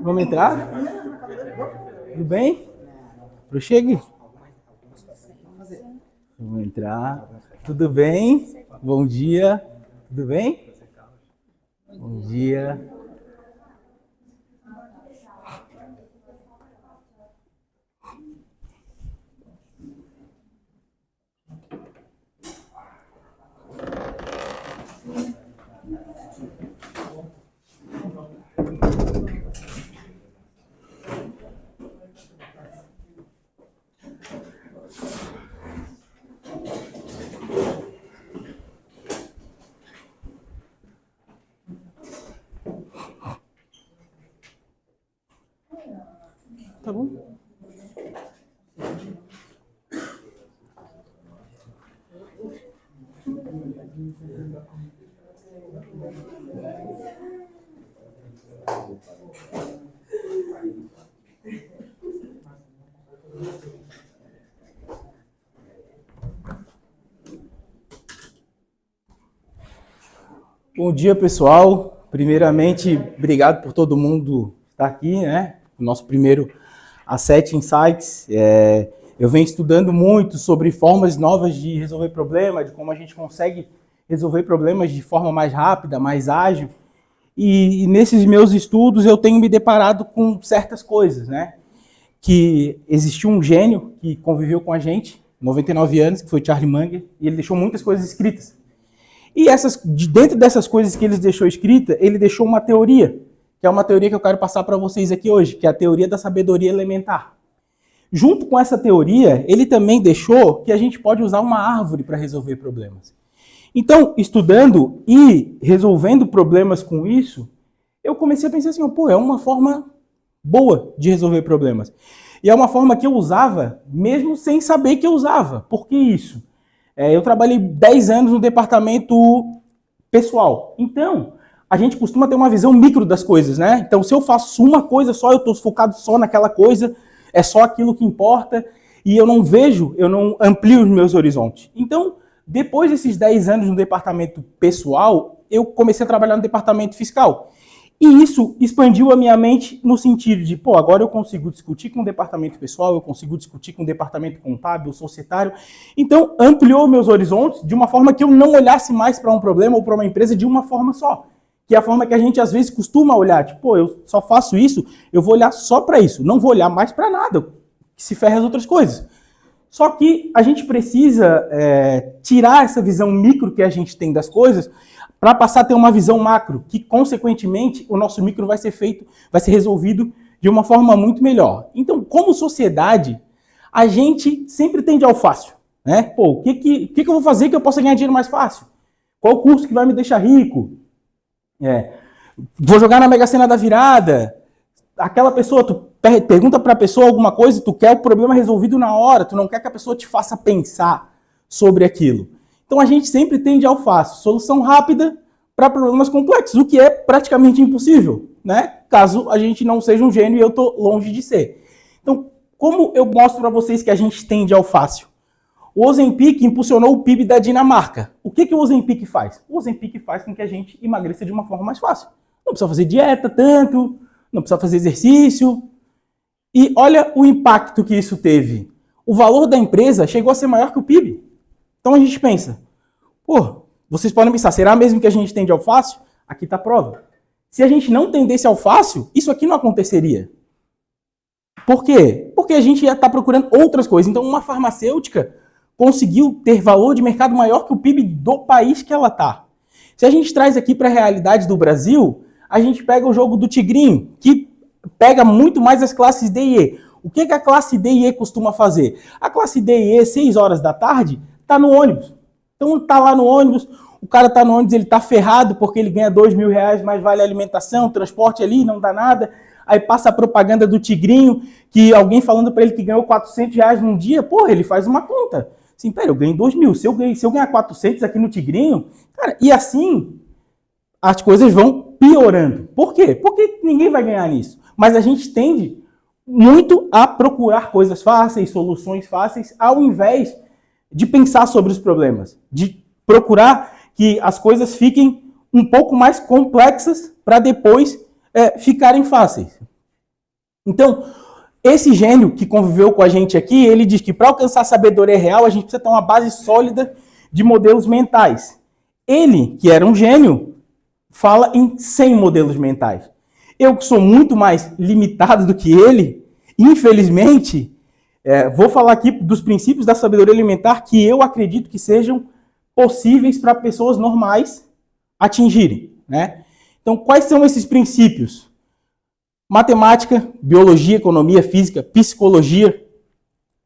Vamos entrar? Tudo bem? Prochegue. Vamos entrar. Tudo bem? Bom dia. Tudo bem? Bom dia. Tá bom? Bom dia, pessoal. Primeiramente, obrigado por todo mundo estar aqui, né? O nosso primeiro Asset Insights. Eu venho estudando muito sobre formas novas de resolver problemas, de como a gente consegue resolver problemas de forma mais rápida, mais ágil. E nesses meus estudos eu tenho me deparado com certas coisas, né? Que existiu um gênio que conviveu com a gente, 99 anos, que foi Charlie Munger, e ele deixou muitas coisas escritas. E dentro dessas coisas que ele deixou escrita, ele deixou uma teoria, que é uma teoria que eu quero passar para vocês aqui hoje, que é a teoria da sabedoria elementar. Junto com essa teoria, ele também deixou que a gente pode usar uma árvore para resolver problemas. Então, estudando e resolvendo problemas com isso, eu comecei a pensar assim, é uma forma boa de resolver problemas. E é uma forma que eu usava, mesmo sem saber que eu usava. Por que isso? Eu trabalhei 10 anos no departamento pessoal. Então, a gente costuma ter uma visão micro das coisas, né? Então, se eu faço uma coisa só, eu estou focado só naquela coisa, é só aquilo que importa, e eu não amplio os meus horizontes. Então, depois desses 10 anos no departamento pessoal, eu comecei a trabalhar no departamento fiscal. E isso expandiu a minha mente no sentido de, agora eu consigo discutir com o departamento pessoal, eu consigo discutir com o departamento contábil, societário. Então, ampliou meus horizontes de uma forma que eu não olhasse mais para um problema ou para uma empresa de uma forma só. Que é a forma que a gente, às vezes, costuma olhar. Tipo, eu só faço isso, eu vou olhar só para isso. Não vou olhar mais para nada, que se ferre as outras coisas. Só que a gente precisa tirar essa visão micro que a gente tem das coisas para passar a ter uma visão macro, que, consequentemente, o nosso micro vai ser resolvido de uma forma muito melhor. Então, como sociedade, a gente sempre tende ao fácil, né? O que eu vou fazer que eu possa ganhar dinheiro mais fácil? Qual o curso que vai me deixar rico? Vou jogar na Mega Sena da virada. Aquela pessoa, tu pergunta para a pessoa alguma coisa, tu quer o problema resolvido na hora, tu não quer que a pessoa te faça pensar sobre aquilo. Então a gente sempre tende ao fácil, solução rápida para problemas complexos, o que é praticamente impossível, né? Caso a gente não seja um gênio e eu estou longe de ser. Então, como eu mostro para vocês que a gente tende ao fácil? O Ozempic impulsionou o PIB da Dinamarca. O que o Ozempic faz? O Ozempic faz com que a gente emagreça de uma forma mais fácil. Não precisa fazer dieta tanto, não precisa fazer exercício. E olha o impacto que isso teve. O valor da empresa chegou a ser maior que o PIB. Então a gente pensa, vocês podem pensar, será mesmo que a gente tende ao fácil? Aqui está a prova. Se a gente não tendesse ao fácil, isso aqui não aconteceria. Por quê? Porque a gente ia estar procurando outras coisas. Então uma farmacêutica conseguiu ter valor de mercado maior que o PIB do país que ela está. Se a gente traz aqui para a realidade do Brasil, a gente pega o jogo do tigrinho, que pega muito mais as classes D e E. O que a classe D e E costuma fazer? A classe D e E, 6 horas da tarde, está no ônibus. Então está lá no ônibus, o cara está no ônibus, ele está ferrado porque ele ganha R$2.000, mas vale a alimentação, transporte ali, não dá nada. Aí passa a propaganda do tigrinho, que alguém falando para ele que ganhou R$400 num dia, ele faz uma conta. Assim, eu ganhei 2.000, se eu ganhar 400 aqui no tigrinho, cara, e assim as coisas vão piorando. Por quê? Porque ninguém vai ganhar nisso. Mas a gente tende muito a procurar coisas fáceis, soluções fáceis, ao invés de pensar sobre os problemas, de procurar que as coisas fiquem um pouco mais complexas para depois ficarem fáceis. Então, esse gênio que conviveu com a gente aqui, ele diz que para alcançar a sabedoria real, a gente precisa ter uma base sólida de modelos mentais. Ele, que era um gênio, fala em 100 modelos mentais. Eu, que sou muito mais limitado do que ele, infelizmente, vou falar aqui dos princípios da sabedoria alimentar que eu acredito que sejam possíveis para pessoas normais atingirem, né? Então, quais são esses princípios? Matemática, biologia, economia, física, psicologia,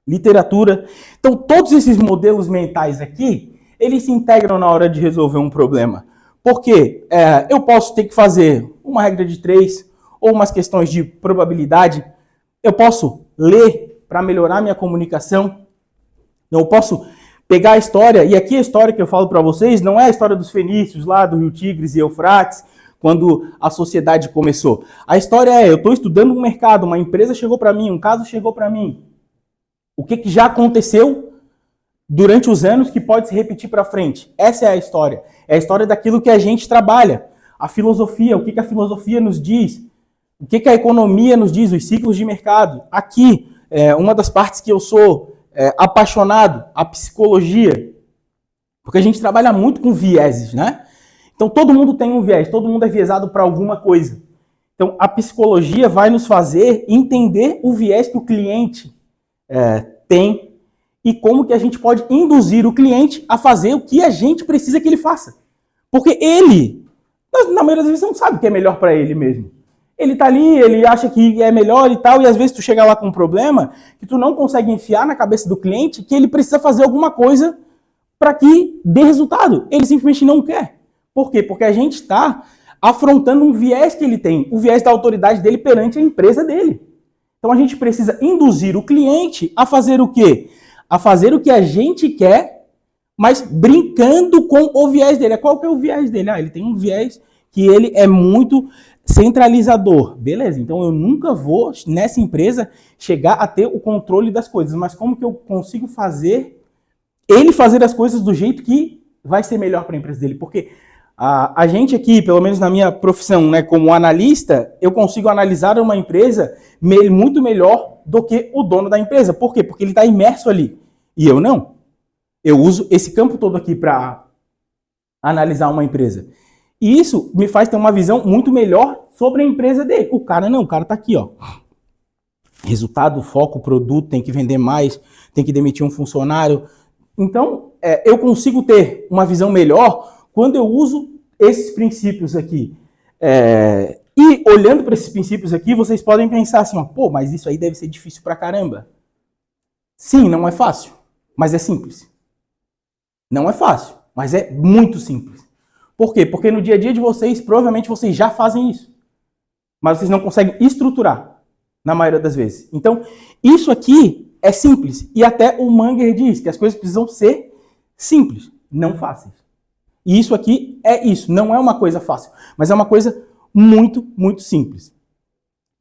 literatura. Então, todos esses modelos mentais aqui, eles se integram na hora de resolver um problema. Porque eu posso ter que fazer uma regra de 3 ou umas questões de probabilidade. Eu posso ler para melhorar minha comunicação. Eu posso pegar a história, e aqui a história que eu falo para vocês não é a história dos fenícios lá do Rio Tigres e Eufrates, quando a sociedade começou. A história eu estou estudando um mercado, uma empresa chegou para mim, um caso chegou para mim. O que já aconteceu durante os anos que pode se repetir para frente? Essa é a história. É a história daquilo que a gente trabalha. A filosofia, o que a filosofia nos diz? O que a economia nos diz? Os ciclos de mercado. Aqui, uma das partes que eu sou apaixonado, a psicologia. Porque a gente trabalha muito com vieses, né? Então, todo mundo tem um viés, todo mundo é viesado para alguma coisa. Então, a psicologia vai nos fazer entender o viés que o cliente tem e como que a gente pode induzir o cliente a fazer o que a gente precisa que ele faça. Porque ele, na maioria das vezes, não sabe o que é melhor para ele mesmo. Ele tá ali, ele acha que é melhor e tal, e às vezes tu chega lá com um problema que tu não consegue enfiar na cabeça do cliente que ele precisa fazer alguma coisa para que dê resultado. Ele simplesmente não quer. Por quê? Porque a gente está afrontando um viés que ele tem, o viés da autoridade dele perante a empresa dele. Então a gente precisa induzir o cliente a fazer o quê? A fazer o que a gente quer, mas brincando com o viés dele. Qual que é o viés dele? Ele tem um viés que ele é muito centralizador. Beleza, então eu nunca vou, nessa empresa, chegar a ter o controle das coisas. Mas como que eu consigo fazer ele fazer as coisas do jeito que vai ser melhor para a empresa dele? Porque a gente aqui, pelo menos na minha profissão, né, como analista, eu consigo analisar uma empresa muito melhor do que o dono da empresa. Por quê? Porque ele está imerso ali. E eu não. Eu uso esse campo todo aqui para analisar uma empresa. E isso me faz ter uma visão muito melhor sobre a empresa dele. O cara não, o cara está aqui, ó. Resultado, foco, produto, tem que vender mais, tem que demitir um funcionário. Então, eu consigo ter uma visão melhor quando eu uso esses princípios aqui. E olhando para esses princípios aqui, vocês podem pensar assim, ó, pô, mas isso aí deve ser difícil pra caramba. Sim, não é fácil, mas é simples. Não é fácil, mas é muito simples. Por quê? Porque no dia a dia de vocês, provavelmente vocês já fazem isso. Mas vocês não conseguem estruturar, na maioria das vezes. Então, isso aqui é simples. E até o Munger diz que as coisas precisam ser simples, não fáceis. E isso aqui é isso. Não é uma coisa fácil, mas é uma coisa muito, muito simples.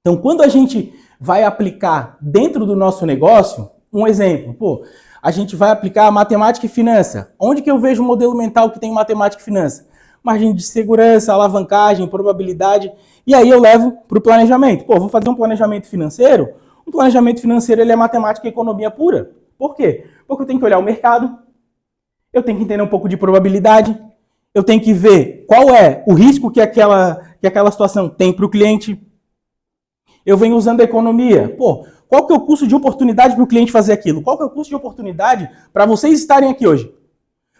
Então, quando a gente vai aplicar dentro do nosso negócio, um exemplo, pô, a gente vai aplicar matemática e finança. Onde que eu vejo um modelo mental que tem matemática e finança? Margem de segurança, alavancagem, probabilidade. E aí eu levo para o planejamento. Pô, vou fazer um planejamento financeiro. Um planejamento financeiro ele é matemática e economia pura. Por quê? Porque eu tenho que olhar o mercado, eu tenho que entender um pouco de probabilidade, eu tenho que ver qual é o risco que aquela situação tem para o cliente. Eu venho usando a economia. Pô, qual que é o custo de oportunidade para o cliente fazer aquilo? Qual que é o custo de oportunidade para vocês estarem aqui hoje?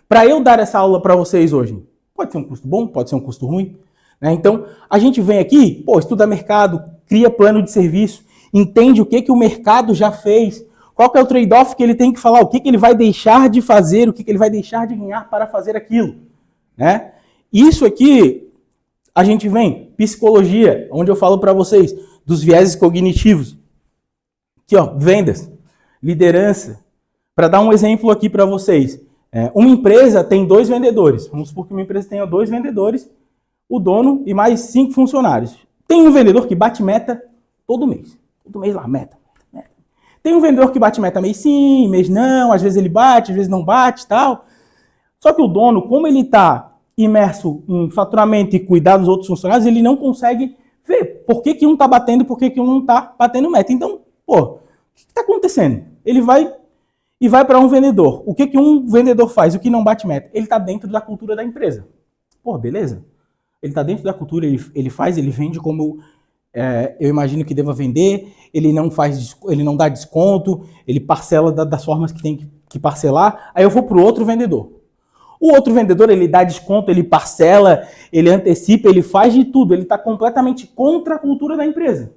Para eu dar essa aula para vocês hoje? Pode ser um custo bom, pode ser um custo ruim. Né? Então, a gente vem aqui, pô, estuda mercado, cria plano de serviço, entende o que o mercado já fez, qual que é o trade-off que ele tem que falar, o que ele vai deixar de fazer, o que ele vai deixar de ganhar para fazer aquilo. Né? Isso aqui, a gente vem, psicologia, onde eu falo para vocês dos vieses cognitivos. Aqui, ó, vendas, liderança. Para dar um exemplo aqui para vocês, uma empresa tem 2 vendedores. Vamos supor que uma empresa tenha 2 vendedores, o dono e mais 5 funcionários. Tem um vendedor que bate meta todo mês. Todo mês lá, meta. Tem um vendedor que bate meta mês sim, mês não, às vezes ele bate, às vezes não bate e tal. Só que o dono, como ele está imerso em faturamento e cuidar dos outros funcionários, ele não consegue ver por que um está batendo e por que um não está batendo meta. Então, pô, o que está acontecendo? Ele vai e vai para um vendedor. O que um vendedor faz? O que não bate meta? Ele está dentro da cultura da empresa. Pô, beleza. Ele está dentro da cultura, ele vende como eu imagino que deva vender, ele não dá desconto, ele parcela das formas que tem que parcelar, aí eu vou para o outro vendedor. O outro vendedor, ele dá desconto, ele parcela, ele antecipa, ele faz de tudo, ele está completamente contra a cultura da empresa.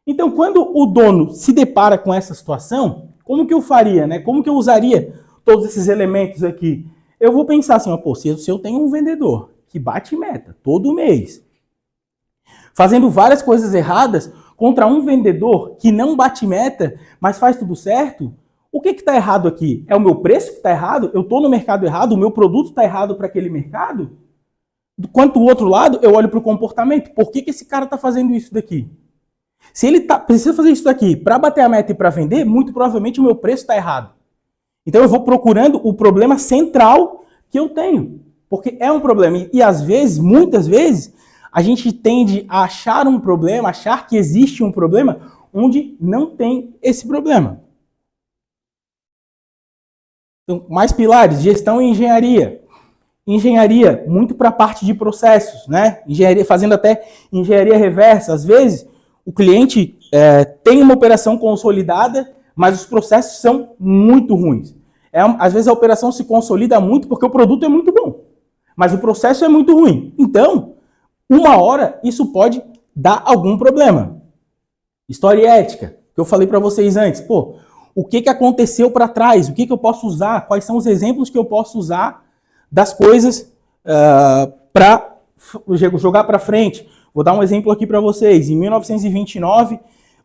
Então, quando o dono se depara com essa situação, como que eu faria, né? Como que eu usaria todos esses elementos aqui? Eu vou pensar assim, pô, se eu tenho um vendedor que bate meta todo mês, fazendo várias coisas erradas contra um vendedor que não bate meta, mas faz tudo certo, o que está errado aqui? É o meu preço que está errado? Eu estou no mercado errado? O meu produto está errado para aquele mercado? Quanto o outro lado, eu olho para o comportamento. Por que esse cara está fazendo isso daqui? Se ele precisa fazer isso daqui para bater a meta e para vender, muito provavelmente o meu preço está errado. Então eu vou procurando o problema central que eu tenho. Porque é um problema. E às vezes, muitas vezes, a gente tende a achar um problema, achar que existe um problema onde não tem esse problema. Então, mais pilares, gestão e engenharia. Engenharia, muito para a parte de processos, né? Engenharia, fazendo até engenharia reversa. Às vezes, o cliente tem uma operação consolidada, mas os processos são muito ruins. Às vezes a operação se consolida muito porque o produto é muito bom, mas o processo é muito ruim. Então, uma hora isso pode dar algum problema. História e ética, que eu falei para vocês antes. Pô, o que aconteceu para trás? O que eu posso usar? Quais são os exemplos que eu posso usar das coisas para jogar para frente? Vou dar um exemplo aqui para vocês. Em 1929,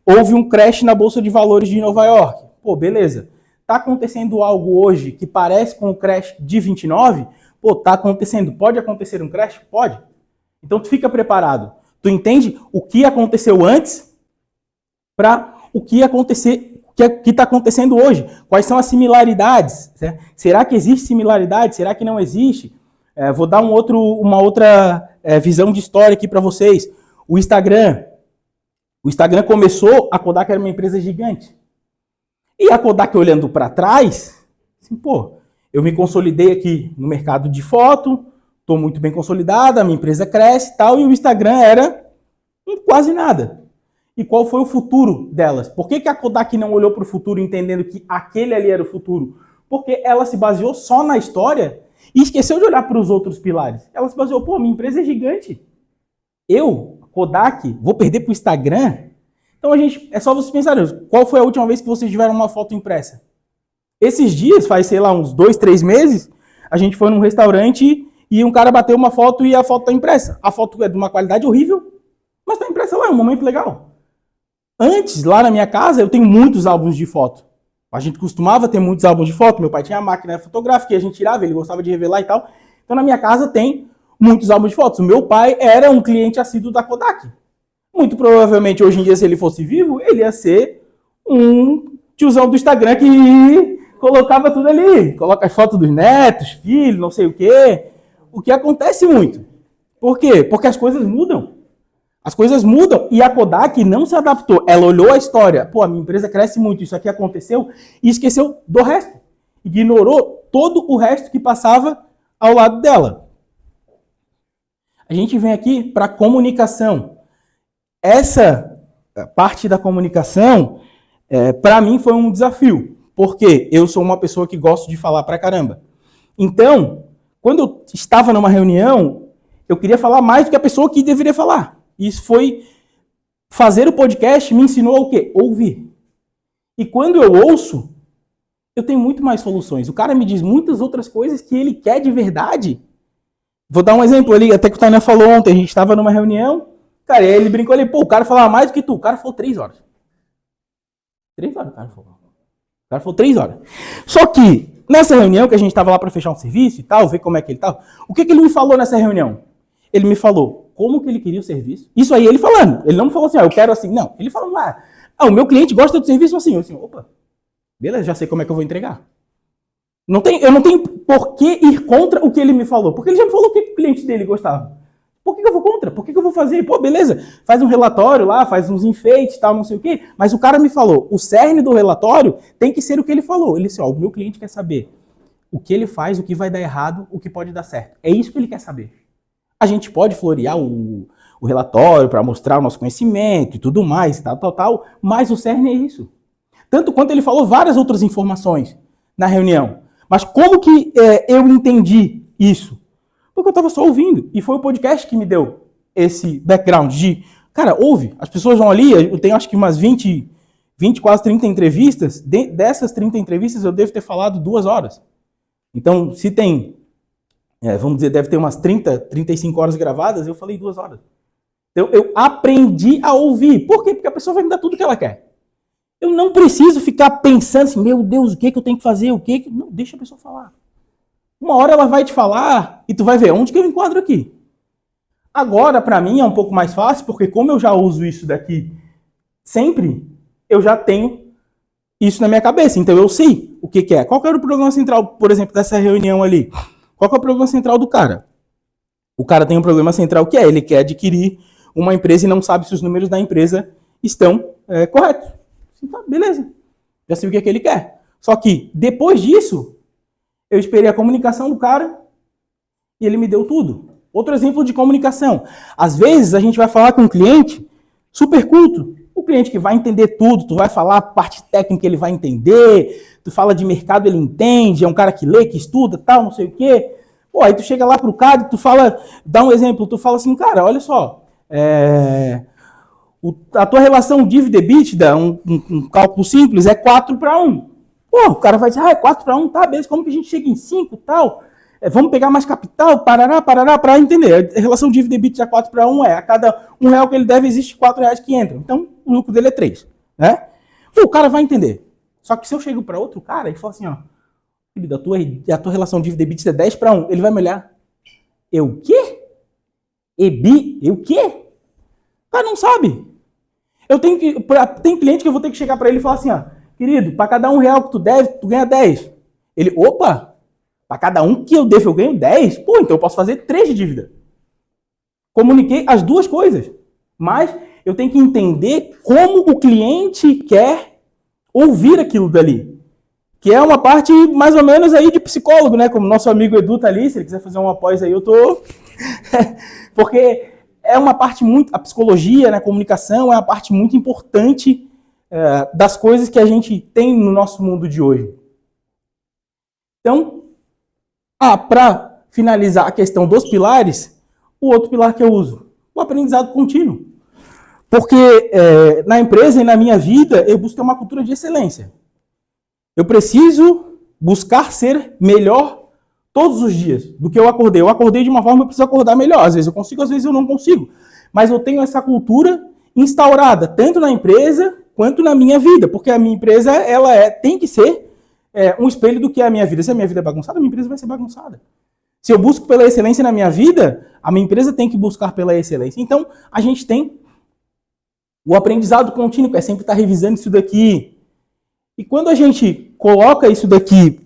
houve um crash na Bolsa de Valores de Nova York. Pô, beleza. Tá acontecendo algo hoje que parece com o crash de 29? Pô, tá acontecendo. Pode acontecer um crash? Pode. Então tu fica preparado. Tu entende o que aconteceu antes para o que acontecer, que está acontecendo hoje. Quais são as similaridades? Certo? Será que existe similaridade? Será que não existe? Vou dar uma outra visão de história aqui para vocês. O Instagram começou, a Kodak era uma empresa gigante. E a Kodak, olhando para trás, assim, pô, eu me consolidei aqui no mercado de foto, estou muito bem consolidada, a minha empresa cresce e tal, e o Instagram era quase nada. E qual foi o futuro delas? Por que a Kodak não olhou para o futuro entendendo que aquele ali era o futuro? Porque ela se baseou só na história e esqueceu de olhar para os outros pilares. Ela se baseou, pô, minha empresa é gigante. Eu, Kodak, vou perder para o Instagram? Então, é só vocês pensarem, qual foi a última vez que vocês tiveram uma foto impressa? Esses dias, faz, sei lá, uns 2, 3 meses, a gente foi num restaurante e um cara bateu uma foto e a foto está impressa. A foto é de uma qualidade horrível, mas está impressa lá, é um momento legal. Antes, lá na minha casa, eu tenho muitos álbuns de foto. A gente costumava ter muitos álbuns de foto, meu pai tinha a máquina fotográfica e a gente tirava, ele gostava de revelar e tal. Então, na minha casa tem muitos álbuns de fotos. O meu pai era um cliente assíduo da Kodak. Muito provavelmente, hoje em dia, se ele fosse vivo, ele ia ser um tiozão do Instagram que colocava tudo ali. Coloca as fotos dos netos, filhos, não sei o quê. O que acontece muito. Por quê? Porque as coisas mudam. As coisas mudam e a Kodak não se adaptou. Ela olhou a história. Pô, a minha empresa cresce muito, isso aqui aconteceu, e esqueceu do resto. Ignorou todo o resto que passava ao lado dela. A gente vem aqui para comunicação. Essa parte da comunicação, para mim, foi um desafio. Porque eu sou uma pessoa que gosto de falar pra caramba. Então, quando eu estava numa reunião, eu queria falar mais do que a pessoa que deveria falar. Isso foi fazer o podcast, me ensinou o quê? Ouvir. E quando eu ouço, eu tenho muito mais soluções. O cara me diz muitas outras coisas que ele quer de verdade. Vou dar um exemplo ali, até que o Tânia falou ontem, a gente estava numa reunião, cara, ele brincou ali, pô, o cara falava mais do que tu. O cara falou 3 horas. 3 horas o cara falou. O cara falou 3 horas. Só que, nessa reunião que a gente estava lá para fechar um serviço e tal, ver como é que ele estava, o que ele me falou nessa reunião? Ele me falou como que ele queria o serviço. Isso aí ele falando. Ele não me falou assim, eu quero assim. Não, ele falou lá, o meu cliente gosta do serviço assim. Eu assim, opa, beleza, já sei como é que eu vou entregar. Eu não tenho por que ir contra o que ele me falou. Porque ele já me falou o que o cliente dele gostava. Por que eu vou contra? Por que eu vou fazer? Pô, beleza, faz um relatório lá, faz uns enfeites, tal, não sei o quê. Mas o cara me falou, o cerne do relatório tem que ser o que ele falou. Ele disse, ó, o meu cliente quer saber o que ele faz, o que vai dar errado, o que pode dar certo. É isso que ele quer saber. A gente pode florear o relatório para mostrar o nosso conhecimento e tudo mais, tal, mas o cerne é isso. Tanto quanto ele falou várias outras informações na reunião. Mas como que eu entendi isso? Porque eu estava só ouvindo. E foi o podcast que me deu esse background de, cara, ouve. As pessoas vão ali, eu tenho acho que umas 20, quase 30 entrevistas. Dessas 30 entrevistas eu devo ter falado 2 horas. Então, se tem, vamos dizer, deve ter umas 30, 35 horas gravadas, eu falei 2 horas. Então, eu aprendi a ouvir. Por quê? Porque a pessoa vai me dar tudo que ela quer. Eu não preciso ficar pensando assim, meu Deus, o que eu tenho que fazer? Não, deixa a pessoa falar. Uma hora ela vai te falar e tu vai ver onde que eu enquadro aqui. Agora, para mim, é um pouco mais fácil, porque como eu já uso isso daqui sempre, eu já tenho isso na minha cabeça. Então eu sei o que é. Qual que era o problema central, por exemplo, dessa reunião ali? Qual que é o problema central do cara? O cara tem um problema central que ele quer adquirir uma empresa e não sabe se os números da empresa estão corretos. Então, beleza. Já sei o que é que ele quer. Só que, depois disso, eu esperei a comunicação do cara e ele me deu tudo. Outro exemplo de comunicação. Às vezes, a gente vai falar com um cliente super culto. O cliente que vai entender tudo, tu vai falar a parte técnica, ele vai entender. Tu fala de mercado, ele entende. É um cara que lê, que estuda, tal, não sei o quê. Pô, aí tu chega lá pro cara e tu fala, dá um exemplo, tu fala assim, cara, olha só, a tua relação dívida-EBITDA, um cálculo simples, é 4:1. Pô, o cara vai dizer, é 4:1, tá, beleza, como que a gente chega em 5 e tal? Vamos pegar mais capital, parará, para entender. A relação dívida-EBITDA 4:1 a cada R$1 que ele deve, existe R$4 que entram. Então, o lucro dele é 3, né? O cara vai entender. Só que se eu chego para outro cara e falo assim, ó, a tua relação dívida-EBITDA é 10:1, ele vai me olhar, eu o quê? Eu o quê? O cara não sabe. Tem cliente que eu vou ter que chegar para ele e falar assim, ó, querido, para cada R$1 que tu deve, tu ganha 10. Ele, opa, para cada um que eu devo eu ganho 10? Pô, então eu posso fazer 3 de dívida. Comuniquei as duas coisas. Mas eu tenho que entender como o cliente quer ouvir aquilo dali. Que é uma parte mais ou menos aí de psicólogo, né? Como nosso amigo Edu tá ali, se ele quiser fazer um após aí, eu tô... Porque é uma parte muito... A psicologia, né? A comunicação é uma parte muito importante das coisas que a gente tem no nosso mundo de hoje. Então, para finalizar a questão dos pilares, o outro pilar que eu uso, o aprendizado contínuo. Porque na empresa e na minha vida, eu busco uma cultura de excelência. Eu preciso buscar ser melhor todos os dias do que eu acordei. Eu acordei de uma forma, eu preciso acordar melhor. Às vezes eu consigo, às vezes eu não consigo. Mas eu tenho essa cultura instaurada, tanto na empresa quanto na minha vida. Porque a minha empresa tem que ser um espelho do que é a minha vida. Se a minha vida é bagunçada, a minha empresa vai ser bagunçada. Se eu busco pela excelência na minha vida, a minha empresa tem que buscar pela excelência. Então, a gente tem o aprendizado contínuo, que é sempre estar revisando isso daqui. E quando a gente coloca isso daqui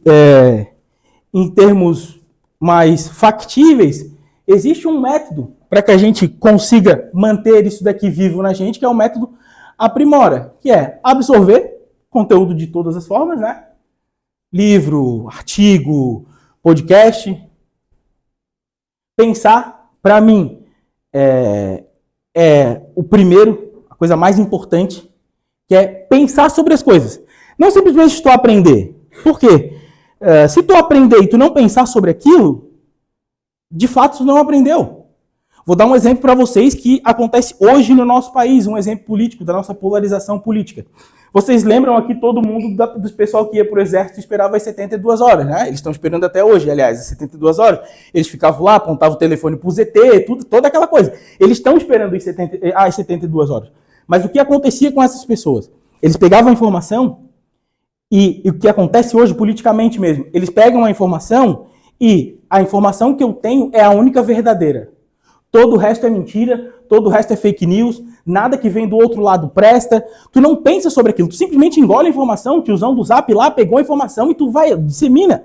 em termos mais factíveis, existe um método para que a gente consiga manter isso daqui vivo na gente, que é o método Aprimora, que é absorver conteúdo de todas as formas, né? Livro, artigo, podcast. Pensar, para mim, o primeiro, a coisa mais importante, que é pensar sobre as coisas. Não simplesmente tu aprender. Por quê? Se tu aprender e tu não pensar sobre aquilo, de fato tu não aprendeu. Vou dar um exemplo para vocês que acontece hoje no nosso país, um exemplo político, da nossa polarização política. Vocês lembram aqui todo mundo do pessoal que ia para o exército e esperava as 72 horas, né? Eles estão esperando até hoje, aliás, as 72 horas. Eles ficavam lá, apontavam o telefone para o ZT, toda aquela coisa. Eles estão esperando as 72 horas. Mas o que acontecia com essas pessoas? Eles pegavam a informação e o que acontece hoje politicamente mesmo, eles pegam a informação e a informação que eu tenho é a única verdadeira. Todo o resto é mentira, todo o resto é fake news, nada que vem do outro lado presta. Tu não pensa sobre aquilo, tu simplesmente engole a informação, o tiozão do Zap lá pegou a informação e tu vai, dissemina.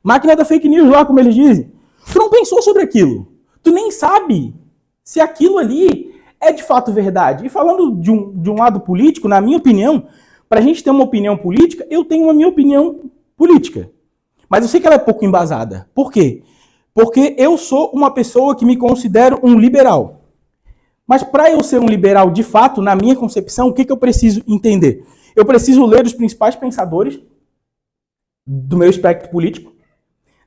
Máquina da fake news lá, como eles dizem. Tu não pensou sobre aquilo. Tu nem sabe se aquilo ali é de fato verdade. E falando de um lado político, na minha opinião, para a gente ter uma opinião política, eu tenho a minha opinião política. Mas eu sei que ela é pouco embasada. Por quê? Porque eu sou uma pessoa que me considero um liberal. Mas para eu ser um liberal de fato, na minha concepção, o que eu preciso entender? Eu preciso ler os principais pensadores do meu espectro político.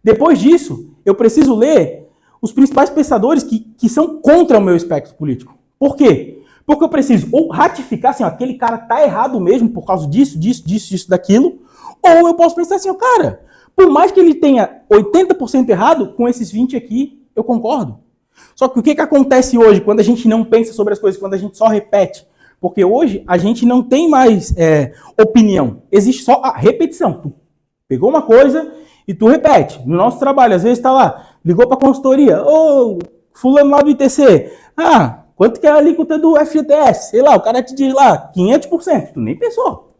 Depois disso, eu preciso ler os principais pensadores que são contra o meu espectro político. Por quê? Porque eu preciso ou ratificar assim, ó, aquele cara tá errado mesmo por causa disso, daquilo, ou eu posso pensar assim, ó, cara, por mais que ele tenha 80% errado, com esses 20 aqui, eu concordo. Só que o que acontece hoje, quando a gente não pensa sobre as coisas, quando a gente só repete? Porque hoje a gente não tem mais opinião, existe só a repetição. Tu pegou uma coisa e tu repete. No nosso trabalho, às vezes tá lá, ligou pra consultoria, ô, fulano lá do ITC, quanto que é a alíquota do FGTS? Sei lá, o cara te diz lá, 500%. Tu nem pensou.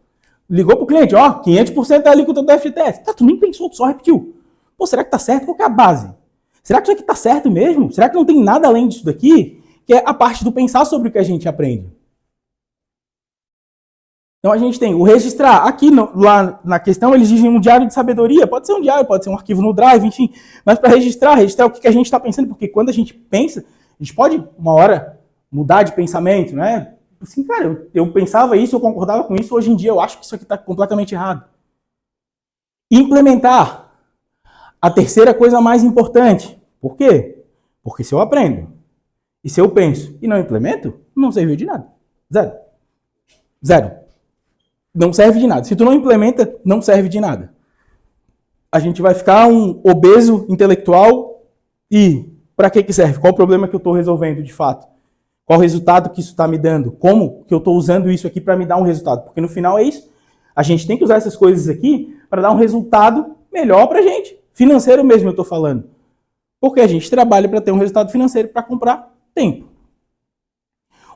Ligou pro cliente, 500% é a alíquota do FGTS. Tu nem pensou, tu só repetiu. Pô, será que tá certo? Qual que é a base? Será que isso aqui tá certo mesmo? Será que não tem nada além disso daqui? Que é a parte do pensar sobre o que a gente aprende. Então a gente tem o registrar. Aqui lá na questão eles dizem um diário de sabedoria. Pode ser um diário, pode ser um arquivo no Drive, enfim. Mas para registrar o que a gente está pensando. Porque quando a gente pensa, a gente pode, uma hora, mudar de pensamento, né? Assim, cara, eu pensava isso, eu concordava com isso, hoje em dia eu acho que isso aqui está completamente errado. Implementar. A terceira coisa mais importante. Por quê? Porque se eu aprendo, e se eu penso e não implemento, não serviu de nada. Zero. Não serve de nada. Se tu não implementa, não serve de nada. A gente vai ficar um obeso intelectual e para que serve? Qual o problema que eu estou resolvendo de fato? Qual o resultado que isso está me dando? Como que eu estou usando isso aqui para me dar um resultado? Porque no final é isso. A gente tem que usar essas coisas aqui para dar um resultado melhor para a gente. Financeiro mesmo eu estou falando. Porque a gente trabalha para ter um resultado financeiro para comprar tempo.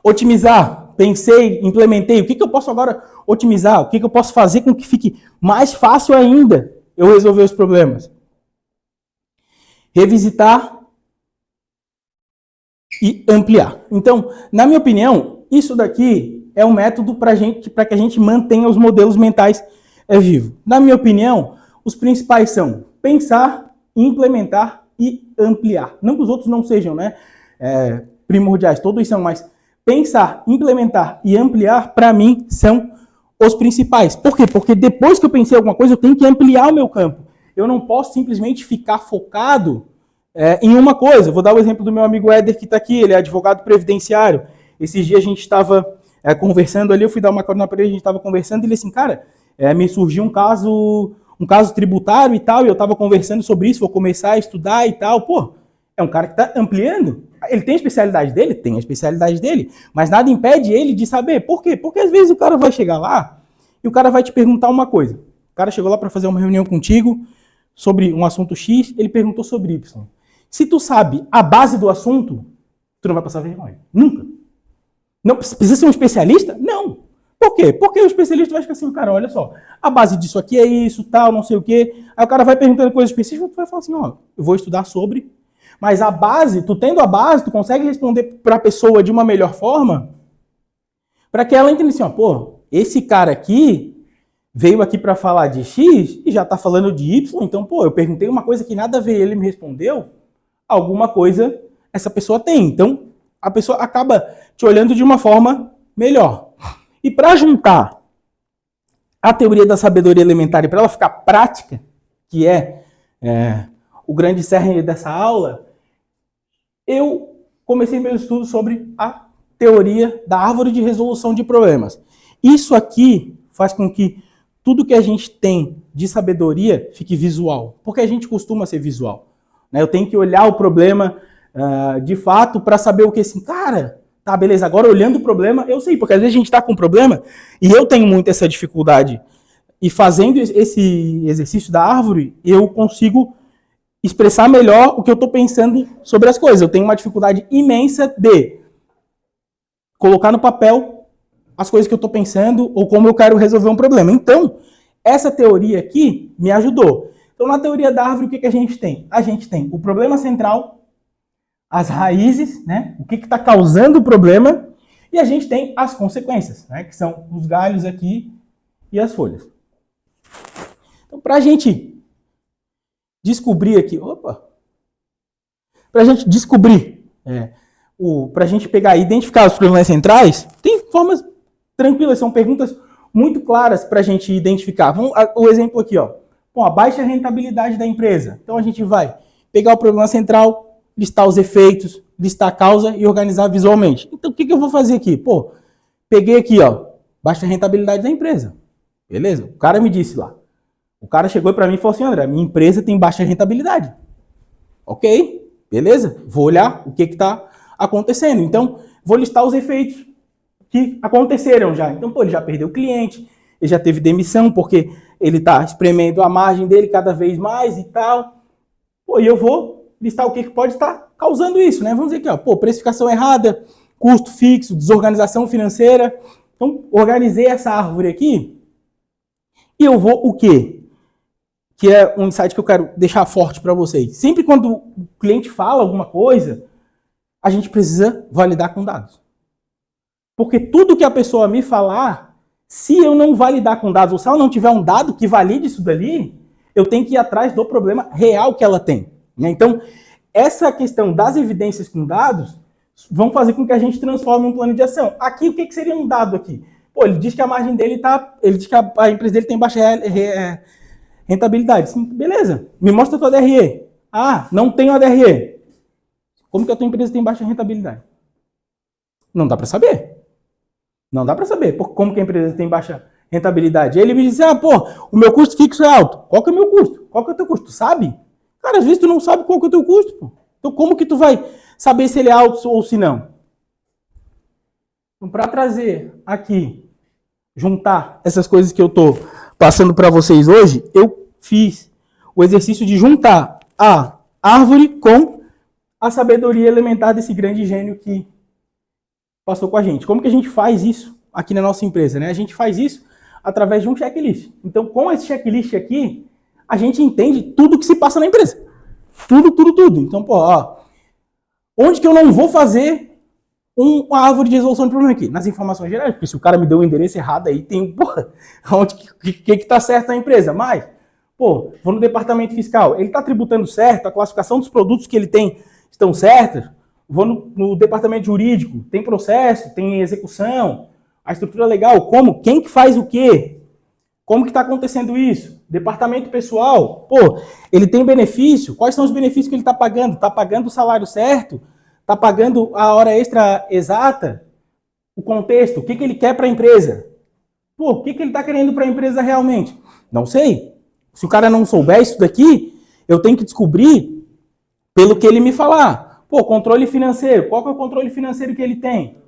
Otimizar. Pensei, implementei. O que eu posso agora otimizar? O que eu posso fazer com que fique mais fácil ainda eu resolver os problemas? Revisitar e ampliar. Então, na minha opinião, isso daqui é um método para que a gente mantenha os modelos mentais vivos. Na minha opinião, os principais são pensar, implementar e ampliar. Não que os outros não sejam, né, primordiais, todos são, mas pensar, implementar e ampliar, para mim, são os principais. Por quê? Porque depois que eu pensei alguma coisa, eu tenho que ampliar o meu campo. Eu não posso simplesmente ficar focado em uma coisa. Vou dar o exemplo do meu amigo Éder, que está aqui, ele é advogado previdenciário. Esses dias a gente estava conversando ali, eu fui dar uma corda na parede, a gente estava conversando, e ele assim, cara, me surgiu um caso tributário e tal, e eu estava conversando sobre isso, vou começar a estudar e tal. Pô, é um cara que está ampliando. Ele tem a especialidade dele? Tem a especialidade dele, mas nada impede ele de saber. Por quê? Porque às vezes o cara vai chegar lá e o cara vai te perguntar uma coisa. O cara chegou lá para fazer uma reunião contigo sobre um assunto X, ele perguntou sobre Y. Se tu sabe a base do assunto, tu não vai passar vergonha. Nunca. Não precisa ser um especialista? Não. Por quê? Porque o especialista vai ficar assim, cara, olha só, a base disso aqui é isso, tal, não sei o quê. Aí o cara vai perguntando coisas específicas, tu vai falar assim, ó, eu vou estudar sobre. Mas a base, tu tendo a base, tu consegue responder para a pessoa de uma melhor forma, para que ela entenda assim, ó, pô, esse cara aqui veio aqui para falar de X e já está falando de Y, então, pô, eu perguntei uma coisa que nada a ver, ele me respondeu, alguma coisa essa pessoa tem. Então, a pessoa acaba te olhando de uma forma melhor. E para juntar a teoria da sabedoria elementar e para ela ficar prática, que é o grande cerne dessa aula, eu comecei meu estudo sobre a teoria da árvore de resolução de problemas. Isso aqui faz com que tudo que a gente tem de sabedoria fique visual, porque a gente costuma ser visual. Eu tenho que olhar o problema de fato para saber o que assim, cara, tá, beleza, agora olhando o problema, eu sei, porque às vezes a gente está com um problema e eu tenho muito essa dificuldade. E fazendo esse exercício da árvore, eu consigo expressar melhor o que eu estou pensando sobre as coisas. Eu tenho uma dificuldade imensa de colocar no papel as coisas que eu estou pensando ou como eu quero resolver um problema. Então, essa teoria aqui me ajudou. Então, na teoria da árvore, o que a gente tem? A gente tem o problema central, as raízes, né? O que está causando o problema, e a gente tem as consequências, né? Que são os galhos aqui e as folhas. Então, para a gente descobrir aqui, para a gente descobrir, para a gente pegar e identificar os problemas centrais, tem formas tranquilas, são perguntas muito claras para a gente identificar. O exemplo aqui, ó. Bom, a baixa rentabilidade da empresa. Então a gente vai pegar o problema central, listar os efeitos, listar a causa e organizar visualmente. Então o que eu vou fazer aqui? Pô, peguei aqui, ó, baixa rentabilidade da empresa. Beleza? O cara me disse lá. O cara chegou para mim e falou assim, André, minha empresa tem baixa rentabilidade. Ok, beleza? Vou olhar o que está acontecendo. Então, vou listar os efeitos que aconteceram já. Então, pô, ele já perdeu o cliente, ele já teve demissão porque ele está espremendo a margem dele cada vez mais e tal. Pô, e eu vou listar o que pode estar causando isso, né? Vamos dizer aqui, ó, pô, precificação errada, custo fixo, desorganização financeira. Então, organizei essa árvore aqui e eu vou o quê? Que é um insight que eu quero deixar forte para vocês. Sempre quando o cliente fala alguma coisa, a gente precisa validar com dados. Porque tudo que a pessoa me falar, se eu não validar com dados, ou se ela não tiver um dado que valide isso dali, eu tenho que ir atrás do problema real que ela tem. Então, essa questão das evidências com dados vão fazer com que a gente transforme um plano de ação. Aqui, o que seria um dado aqui? Pô, ele diz que a margem dele ele diz que a empresa dele tem baixa rentabilidade. Sim, beleza. Me mostra a tua DRE. Ah, não tenho a DRE. Como que a tua empresa tem baixa rentabilidade? Não dá para saber. Não dá para saber como que a empresa tem baixa rentabilidade. Aí ele me diz, o meu custo fixo é alto. Qual que é o meu custo? Qual que é o teu custo? Sabe? Cara, às vezes tu não sabe qual que é o teu custo, pô. Então como que tu vai saber se ele é alto ou se não? Então, para trazer aqui, juntar essas coisas que eu estou passando para vocês hoje, eu fiz o exercício de juntar a árvore com a sabedoria elementar desse grande gênio que passou com a gente. Como que a gente faz isso aqui na nossa empresa, né? A gente faz isso através de um checklist. Então, com esse checklist aqui, a gente entende tudo que se passa na empresa. Tudo. Então, onde que eu não vou fazer uma árvore de resolução de problema aqui? Nas informações gerais, porque se o cara me deu o endereço errado aí, tem, onde que tá certo na empresa? Mas, vou no departamento fiscal, ele tá tributando certo, a classificação dos produtos que ele tem estão certas? Vou no departamento jurídico, tem processo, tem execução, a estrutura legal, como? Quem que faz o quê? Como que está acontecendo isso? Departamento pessoal, ele tem benefício? Quais são os benefícios que ele está pagando? Está pagando o salário certo? Está pagando a hora extra exata? O contexto, o que ele quer para a empresa? O que ele está querendo para a empresa realmente? Não sei. Se o cara não souber isso daqui, eu tenho que descobrir pelo que ele me falar. Controle financeiro. Qual que é o controle financeiro que ele tem?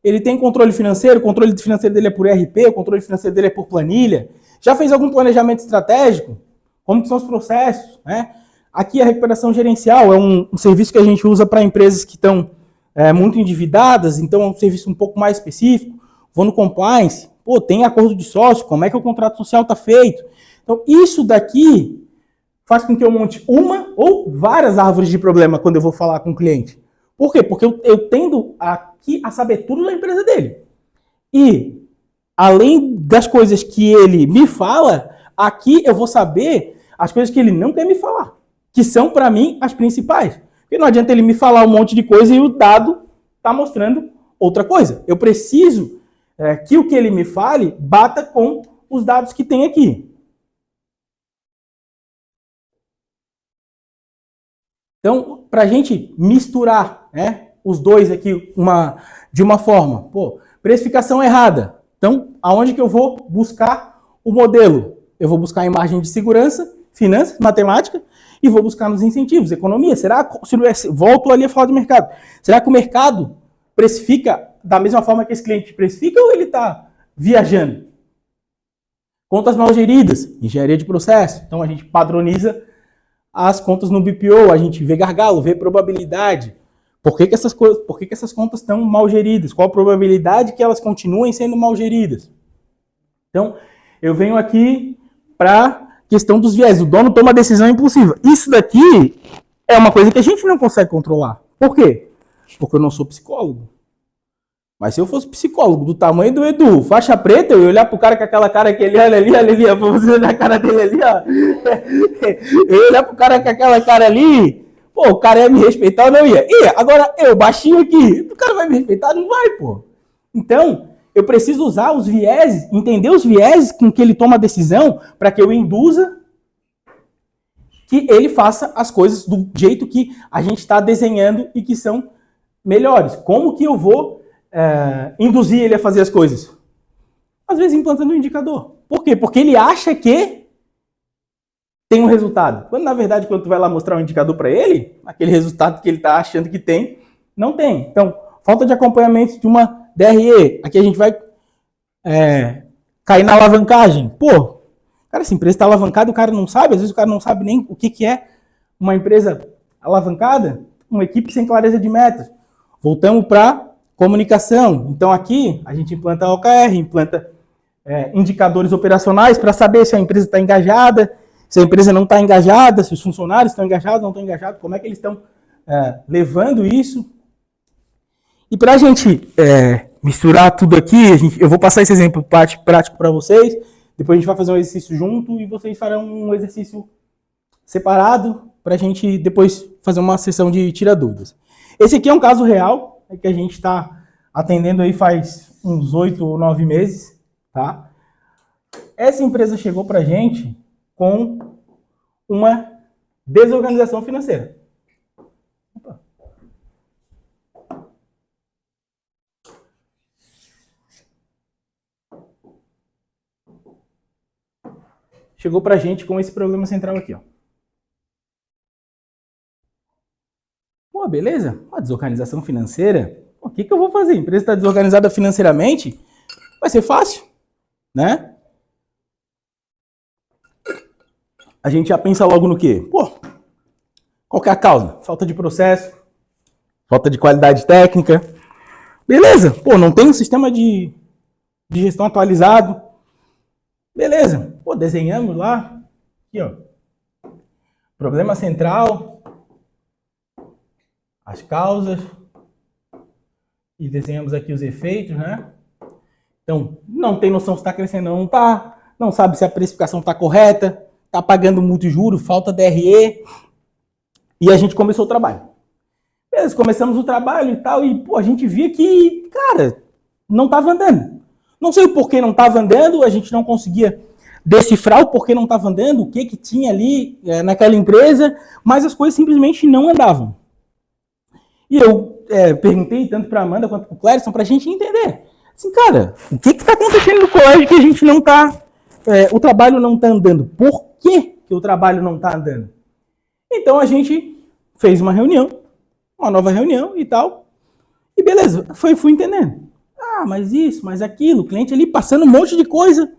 Ele tem controle financeiro, o controle financeiro dele é por RP, o controle financeiro dele é por planilha. Já fez algum planejamento estratégico? Como que são os processos? Né? Aqui a recuperação gerencial é um serviço que a gente usa para empresas que estão muito endividadas, então é um serviço um pouco mais específico. Vou no compliance, tem acordo de sócio, como é que o contrato social está feito? Então isso daqui faz com que eu monte uma ou várias árvores de problema quando eu vou falar com o cliente. Por quê? Porque eu tendo aqui a saber tudo da empresa dele. E, além das coisas que ele me fala, aqui eu vou saber as coisas que ele não quer me falar, que são, para mim, as principais. Porque não adianta ele me falar um monte de coisa e o dado está mostrando outra coisa. Eu preciso que o que ele me fale bata com os dados que tem aqui. Então, para a gente misturar os dois aqui de uma forma, precificação errada. Então, aonde que eu vou buscar o modelo? Eu vou buscar em margem de segurança, finanças, matemática, e vou buscar nos incentivos, economia. Volto ali a falar de mercado. Será que o mercado precifica da mesma forma que esse cliente precifica ou ele está viajando? Contas mal geridas, engenharia de processo. Então, a gente padroniza as contas no BPO, a gente vê gargalo, vê probabilidade. Por que essas contas estão mal geridas? Qual a probabilidade que elas continuem sendo mal geridas? Então, eu venho aqui para a questão dos viés. O dono toma decisão impulsiva. Isso daqui é uma coisa que a gente não consegue controlar. Por quê? Porque eu não sou psicólogo. Mas se eu fosse psicólogo do tamanho do Edu, faixa preta, eu ia olhar pro cara com aquela cara que ele olha ali, ó, pra você olhar a cara dele ali, ó. Eu ia olhar pro cara com aquela cara ali, pô, o cara ia me respeitar ou não ia? Ia. Agora, eu, baixinho aqui, o cara vai me respeitar? Não vai, pô. Então, eu preciso usar os vieses, entender os vieses com que ele toma a decisão, para que eu induza que ele faça as coisas do jeito que a gente está desenhando e que são melhores. Como que eu vou induzir ele a fazer as coisas? Às vezes implantando um indicador. Por quê? Porque ele acha que tem um resultado. Quando, na verdade, quando tu vai lá mostrar um indicador para ele, aquele resultado que ele está achando que tem, não tem. Então, falta de acompanhamento de uma DRE. Aqui a gente vai cair na alavancagem. Pô, cara, essa empresa está alavancada e o cara não sabe. Às vezes o cara não sabe nem o que é uma empresa alavancada. Uma equipe sem clareza de metas. Voltamos para comunicação. Então aqui a gente implanta a OKR, implanta indicadores operacionais para saber se a empresa está engajada, se a empresa não está engajada, se os funcionários estão engajados, não estão engajados, como é que eles estão levando isso. E para a gente misturar tudo aqui, eu vou passar esse exemplo prático para vocês, depois a gente vai fazer um exercício junto e vocês farão um exercício separado para a gente depois fazer uma sessão de tira dúvidas. Esse aqui é um caso real, que a gente está atendendo aí faz uns 8 ou 9 meses, tá? Essa empresa chegou para a gente com uma desorganização financeira. Opa. Chegou para a gente com esse problema central aqui, ó. Pô, beleza? A desorganização financeira, o que eu vou fazer? A empresa está desorganizada financeiramente? Vai ser fácil, né? A gente já pensa logo no quê? Pô, qual que é a causa? Falta de processo, falta de qualidade técnica. Beleza, pô, não tem um sistema de gestão atualizado. Beleza, pô, desenhamos lá, aqui ó, problema central, as causas, e desenhamos aqui os efeitos, né? Então, não tem noção se está crescendo ou não está, não sabe se a precificação está correta, está pagando muito juro, falta DRE, e a gente começou o trabalho. Beleza, começamos o trabalho e tal, e pô, a gente via que, cara, não estava andando. Não sei o porquê não estava andando, a gente não conseguia decifrar o porquê não estava andando, o que tinha ali naquela empresa, mas as coisas simplesmente não andavam. E eu perguntei tanto para a Amanda quanto para o Clérison para a gente entender. Assim, cara, o que está acontecendo no colégio que a gente não está... o trabalho não está andando. Por que o trabalho não está andando? Então a gente fez uma reunião, uma nova reunião e tal. E beleza, fui entendendo. Ah, mas isso, mas aquilo, o cliente ali passando um monte de coisa.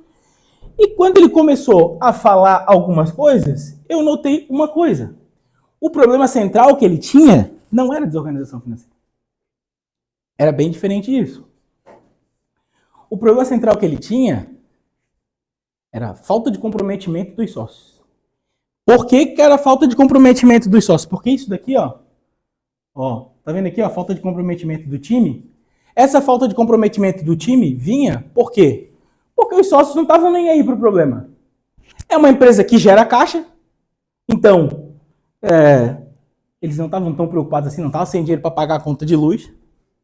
E quando ele começou a falar algumas coisas, eu notei uma coisa. O problema central que ele tinha não era desorganização financeira. Era bem diferente disso. O problema central que ele tinha era a falta de comprometimento dos sócios. Por que era a falta de comprometimento dos sócios? Porque isso daqui, ó, tá vendo aqui, ó, a falta de comprometimento do time? Essa falta de comprometimento do time vinha por quê? Porque os sócios não estavam nem aí para o problema. É uma empresa que gera caixa, então eles não estavam tão preocupados assim, não estavam sem dinheiro para pagar a conta de luz,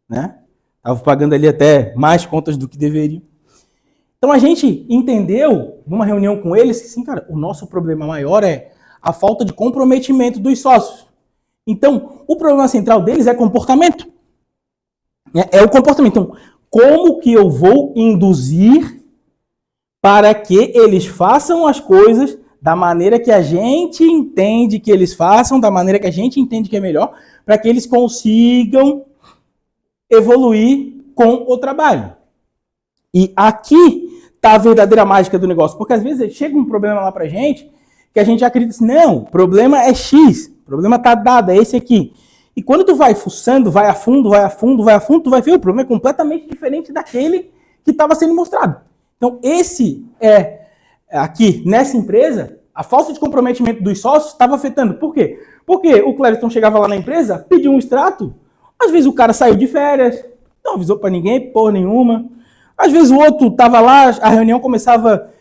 né? Estavam pagando ali até mais contas do que deveriam. Então a gente entendeu, numa reunião com eles, que assim, cara, o nosso problema maior é a falta de comprometimento dos sócios. Então, o problema central deles é comportamento. É o comportamento. Então, como que eu vou induzir para que eles façam as coisas da maneira que a gente entende que eles façam, da maneira que a gente entende que é melhor, para que eles consigam evoluir com o trabalho. E aqui está a verdadeira mágica do negócio, porque às vezes chega um problema lá para a gente, que a gente acredita assim, não, o problema é X, o problema está dado, é esse aqui. E quando tu vai fuçando, vai a fundo, tu vai ver o problema é completamente diferente daquele que estava sendo mostrado. Então esse aqui, nessa empresa, A falta de comprometimento dos sócios estava afetando. Por quê? Porque o Clériton chegava lá na empresa, pediu um extrato, às vezes o cara saiu de férias, não avisou para ninguém, porra nenhuma. Às vezes o outro estava lá, a reunião começava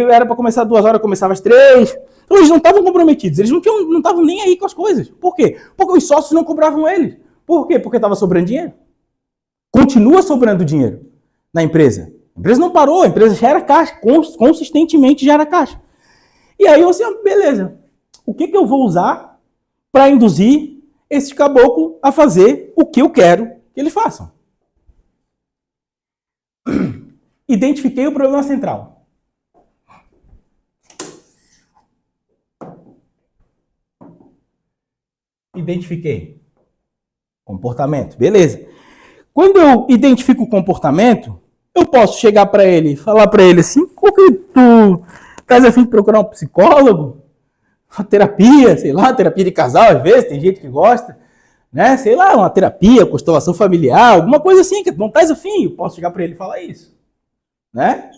era para começar 2 horas, começava às 3. Então eles não estavam comprometidos, eles não estavam nem aí com as coisas. Por quê? Porque os sócios não cobravam eles. Por quê? Porque estava sobrando dinheiro. Continua sobrando dinheiro na empresa. A empresa não parou, a empresa gera caixa, consistentemente gera caixa. E aí eu assim, beleza, o que eu vou usar para induzir esse caboclo a fazer o que eu quero que eles façam? Identifiquei o problema central. Identifiquei. Comportamento, beleza. Quando eu identifico o comportamento, eu posso chegar para ele, falar para ele assim, como que tu estás a fim de procurar um psicólogo? Uma terapia, sei lá, terapia de casal, às vezes, tem gente que gosta, né? Sei lá, uma terapia, constelação familiar, alguma coisa assim, que não estás afim, eu posso chegar para ele e falar isso, né?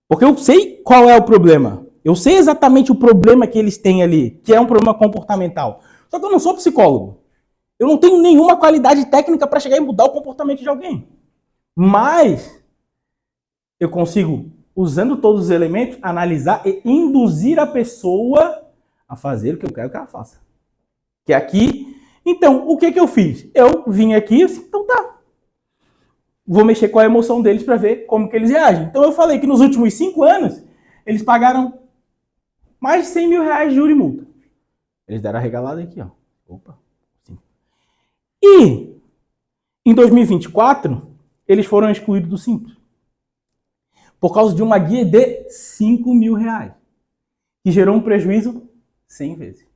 Porque eu sei qual é o problema. Eu sei exatamente o problema que eles têm ali, que é um problema comportamental. Só que eu não sou psicólogo. Eu não tenho nenhuma qualidade técnica para chegar e mudar o comportamento de alguém. Mas eu consigo, usando todos os elementos, analisar e induzir a pessoa a fazer o que eu quero que ela faça. Que é aqui. Então, o que eu fiz? Eu vim aqui, assim, então tá. Vou mexer com a emoção deles para ver como que eles reagem. Então eu falei que nos últimos 5 anos, eles pagaram mais de 100 mil reais de juros e multa. Eles deram a regalada aqui, ó. Opa. Sim. E em 2024, eles foram excluídos do Simples. Por causa de uma guia de 5 mil reais. Que gerou um prejuízo 100 vezes.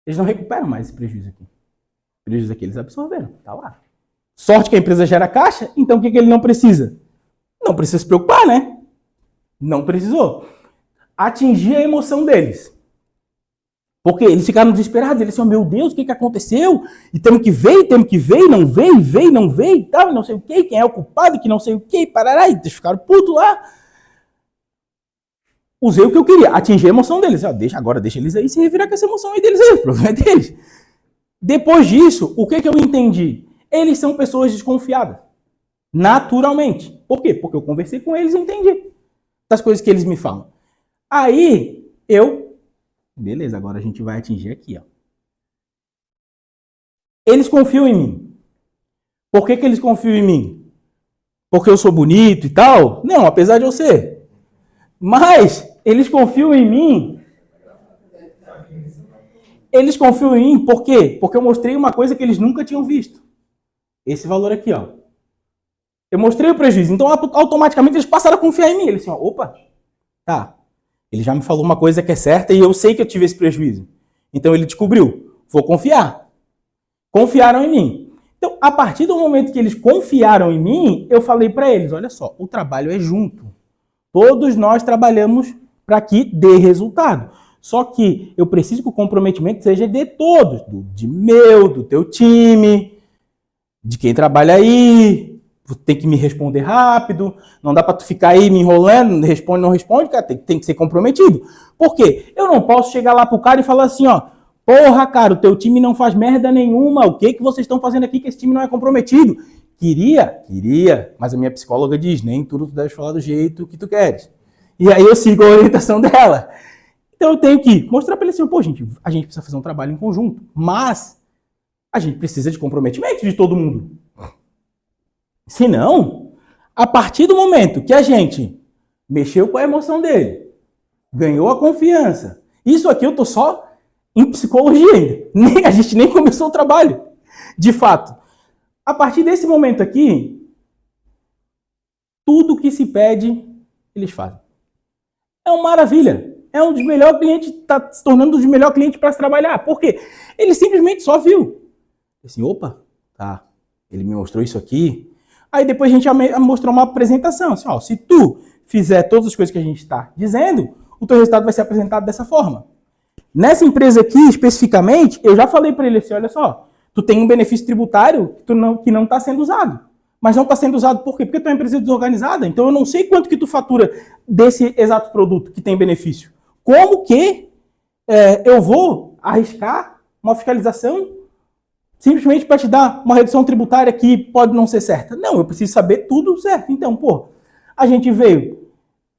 Eles não recuperam mais esse prejuízo aqui. O prejuízo aqui eles absorveram. Tá lá. Sorte que a empresa gera caixa, então o que ele não precisa? Não precisa se preocupar, né? Não precisou. Atingir a emoção deles. Porque eles ficaram desesperados. Eles disseram, meu Deus, o que aconteceu? E temos que ver, e não veio, não veio, e tal, e não sei o quê, quem é o culpado, que não sei o quê, e parará, e eles ficaram putos lá. Usei o que eu queria, atingir a emoção deles. Deixa eles aí se revirar com essa emoção aí deles aí, o problema é deles. Depois disso, o que eu entendi? Eles são pessoas desconfiadas. Naturalmente. Por quê? Porque eu conversei com eles e entendi das coisas que eles me falam. Aí, beleza, agora a gente vai atingir aqui, ó. Eles confiam em mim. Por que eles confiam em mim? Porque eu sou bonito e tal? Não, apesar de eu ser. Mas eles confiam em mim. Eles confiam em mim por quê? Porque eu mostrei uma coisa que eles nunca tinham visto. Esse valor aqui, ó. Eu mostrei o prejuízo. Então, automaticamente, eles passaram a confiar em mim. Eles assim, ó, opa, tá. Ele já me falou uma coisa que é certa e eu sei que eu tive esse prejuízo. Então, ele descobriu. Vou confiar. Confiaram em mim. Então, a partir do momento que eles confiaram em mim, eu falei para eles, olha só, o trabalho é junto. Todos nós trabalhamos para que dê resultado. Só que eu preciso que o comprometimento seja de todos. Do teu time, de quem trabalha aí. Tem que me responder rápido. Não dá para tu ficar aí me enrolando, não responde, cara. Tem que ser comprometido. Por quê? Eu não posso chegar lá pro cara e falar assim, ó. Porra, cara, o teu time não faz merda nenhuma. O que vocês estão fazendo aqui que esse time não é comprometido? Queria, mas a minha psicóloga diz, nem tudo tu deves falar do jeito que tu queres. E aí eu sigo a orientação dela. Então eu tenho que mostrar para ele assim, pô, gente, a gente precisa fazer um trabalho em conjunto, mas a gente precisa de comprometimento de todo mundo. Se não, a partir do momento que a gente mexeu com a emoção dele, ganhou a confiança, isso aqui eu tô só em psicologia ainda. A gente nem começou o trabalho, de fato. A partir desse momento aqui, tudo que se pede, eles fazem. É uma maravilha. É um dos melhores clientes, está se tornando um dos melhores clientes para se trabalhar. Por quê? Ele simplesmente só viu. Assim, opa, tá, ele me mostrou isso aqui. Aí depois a gente mostrou uma apresentação. Assim, ó, se tu fizer todas as coisas que a gente está dizendo, o teu resultado vai ser apresentado dessa forma. Nessa empresa aqui, especificamente, eu já falei para ele assim, olha só, tu tem um benefício tributário que não está sendo usado. Mas não está sendo usado por quê? Porque tu é uma empresa desorganizada. Então eu não sei quanto que tu fatura desse exato produto que tem benefício. como que eu vou arriscar uma fiscalização simplesmente para te dar uma redução tributária que pode não ser certa? Não, eu preciso saber tudo certo. Então, a gente veio,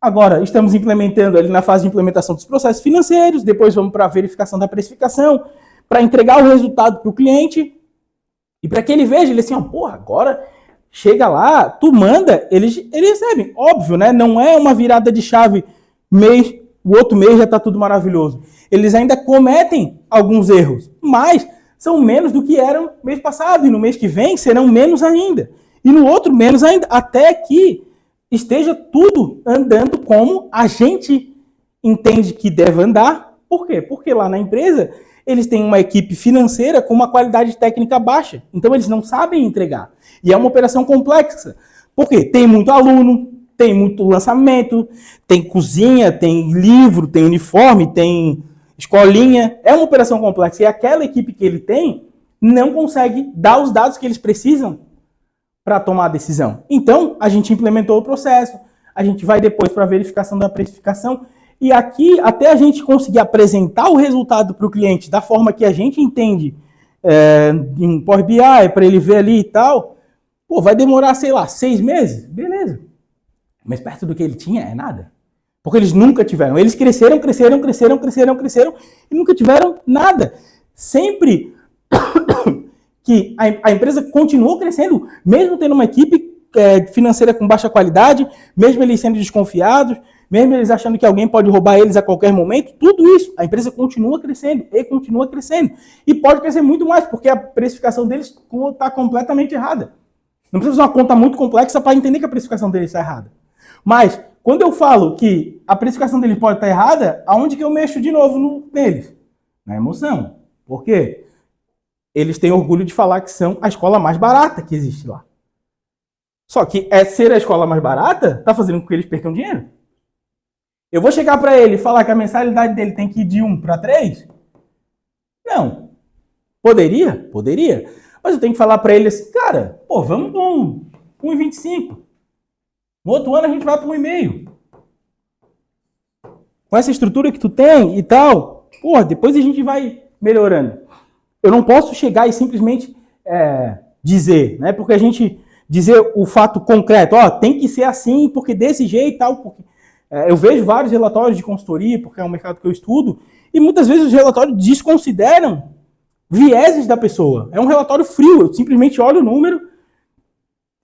agora estamos implementando ali na fase de implementação dos processos financeiros, depois vamos para a verificação da precificação, para entregar o resultado para o cliente, e para que ele veja, ele assim, agora chega lá, tu manda, eles recebem. Óbvio, né? Não é uma virada de chave mês, o outro mês já está tudo maravilhoso. Eles ainda cometem alguns erros, mas são menos do que eram mês passado, e no mês que vem serão menos ainda. E no outro, menos ainda, até que esteja tudo andando como a gente entende que deve andar. Por quê? Porque lá na empresa eles têm uma equipe financeira com uma qualidade técnica baixa. Então eles não sabem entregar. E é uma operação complexa. Por quê? Tem muito aluno, tem muito lançamento, tem cozinha, tem livro, tem uniforme, tem escolinha. É uma operação complexa. E aquela equipe que ele tem não consegue dar os dados que eles precisam para tomar a decisão. Então, a gente implementou o processo, a gente vai depois para a verificação da precificação, e aqui, até a gente conseguir apresentar o resultado para o cliente da forma que a gente entende em Power BI, para ele ver ali e tal, vai demorar, sei lá, 6 meses? Beleza. Mas perto do que ele tinha, é nada. Porque eles nunca tiveram. Eles cresceram e nunca tiveram nada. Sempre que a empresa continuou crescendo, mesmo tendo uma equipe financeira com baixa qualidade, mesmo eles sendo desconfiados, mesmo eles achando que alguém pode roubar eles a qualquer momento, tudo isso, a empresa continua crescendo e continua crescendo. E pode crescer muito mais, porque a precificação deles está completamente errada. Não precisa usar uma conta muito complexa para entender que a precificação deles está errada. Mas, quando eu falo que a precificação deles pode estar errada, aonde que eu mexo de novo neles? Na emoção. Por quê? Eles têm orgulho de falar que são a escola mais barata que existe lá. Só que ser a escola mais barata está fazendo com que eles percam dinheiro. Eu vou chegar para ele e falar que a mensalidade dele tem que ir de 1 para 3? Não. Poderia? Poderia. Mas eu tenho que falar para ele assim, cara, vamos com 1,25. No outro ano a gente vai para 1,5. Com essa estrutura que tu tem e tal, depois a gente vai melhorando. Eu não posso chegar e simplesmente dizer, né? Porque a gente dizer o fato concreto, tem que ser assim, porque desse jeito e tal. Porque, eu vejo vários relatórios de consultoria, porque é um mercado que eu estudo, e muitas vezes os relatórios desconsideram vieses da pessoa. É um relatório frio, eu simplesmente olho o número,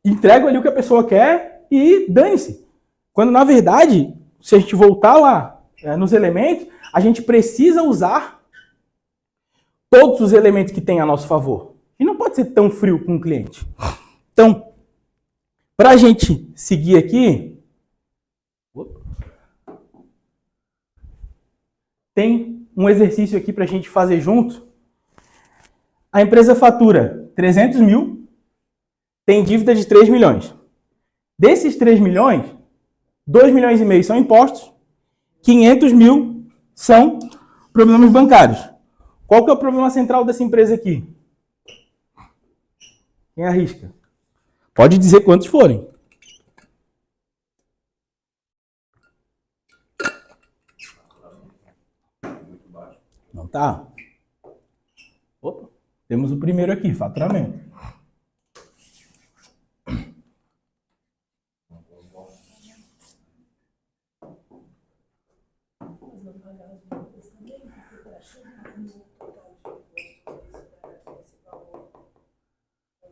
entrego ali o que a pessoa quer e dane-se. Quando, na verdade, se a gente voltar lá nos elementos, a gente precisa usar todos os elementos que tem a nosso favor. E não pode ser tão frio com o cliente. Então, para a gente seguir aqui, tem um exercício aqui para a gente fazer junto. A empresa fatura 300 mil, tem dívida de 3 milhões. Desses 3 milhões, 2 milhões e meio são impostos, 500 mil são problemas bancários. Qual que é o problema central dessa empresa aqui? Quem arrisca? Pode dizer quantos forem. Não tá? Opa, temos o primeiro aqui, faturamento.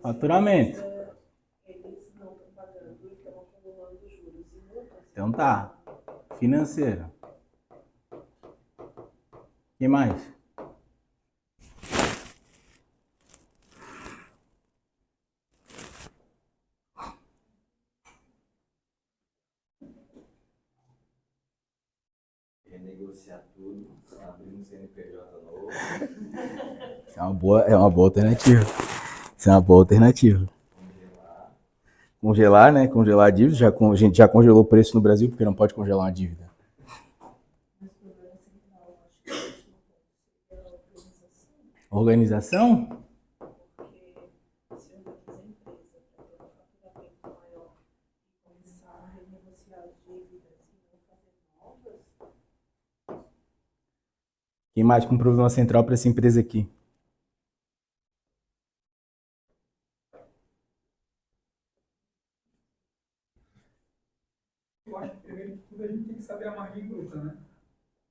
Faturamento. Eles não estão pagando e estão acumulando juros e multas. Então tá. Financeiro. Quem mais? Renegociar tudo, abrir um CNPJ novo. É uma boa alternativa. Isso é uma boa alternativa. Congelar, né? Congelar a dívida. A gente já congelou o preço no Brasil, porque não pode congelar uma dívida. Mas o problema central, acho que é a organização. Organização? Porque se organiza a empresa para ter um faturamento maior e começar a renegociar as dívidas e não fazer novas, Quem mais com problema central para essa empresa aqui? Eu acho que primeiro de tudo a gente tem que saber a margem bruta, né?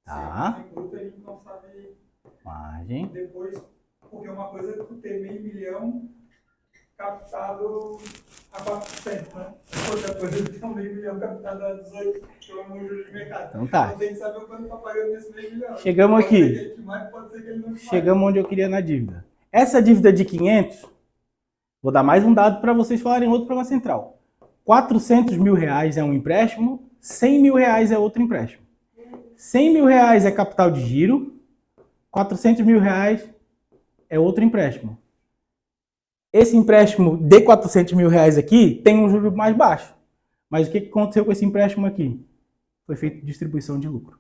Tá. Sem a margem bruta a gente não sabe Margem. depois, porque uma coisa é tu ter meio milhão captado a 4%, né? Outra coisa é tu ter um meio milhão captado a 18% pelo juros de mercado. Então tá. Então tem que saber o quanto tá pagando nesse meio milhão. Chegamos Pode ser aqui. que ele te mate, pode ser que ele não te mate. Chegamos onde eu queria na dívida. Essa dívida de 500, vou dar mais um dado para vocês falarem outro problema central. 400 mil reais é um empréstimo, 100 mil reais é outro empréstimo. 100 mil reais é capital de giro, 400 mil reais é outro empréstimo. Esse empréstimo de 400 mil reais aqui tem um juro mais baixo. Mas o que aconteceu com esse empréstimo aqui? Foi feita distribuição de lucro.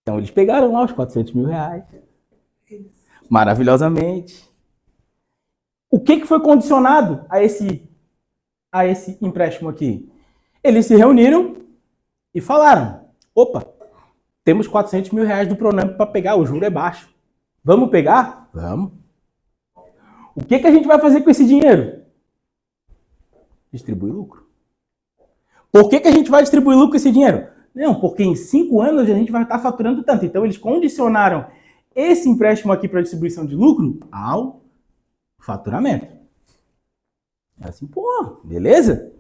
Então eles pegaram lá os 400 mil reais. Maravilhosamente. O que foi condicionado a esse empréstimo aqui? Eles se reuniram e falaram: opa, temos 400 mil reais do Pronamp para pegar, o juro é baixo. Vamos pegar? Vamos. O que a gente vai fazer com esse dinheiro? Distribuir lucro. Por que a gente vai distribuir lucro com esse dinheiro? Não, porque em 5 anos a gente vai estar faturando tanto. Então eles condicionaram esse empréstimo aqui para distribuição de lucro ao faturamento. Assim, pô, beleza?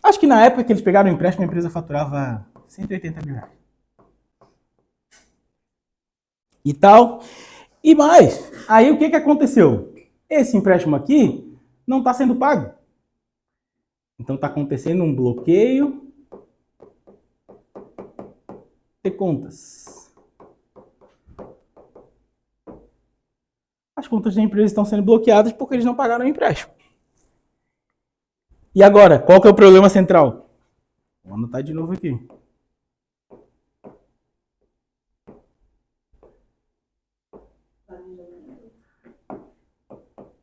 Acho que na época que eles pegaram o empréstimo, a empresa faturava 180 mil reais. E tal. E mais, aí o que aconteceu? Esse empréstimo aqui não está sendo pago. Então está acontecendo um bloqueio de contas. As contas da empresa estão sendo bloqueadas porque eles não pagaram o empréstimo. E agora, qual que é o problema central? Vou anotar de novo aqui.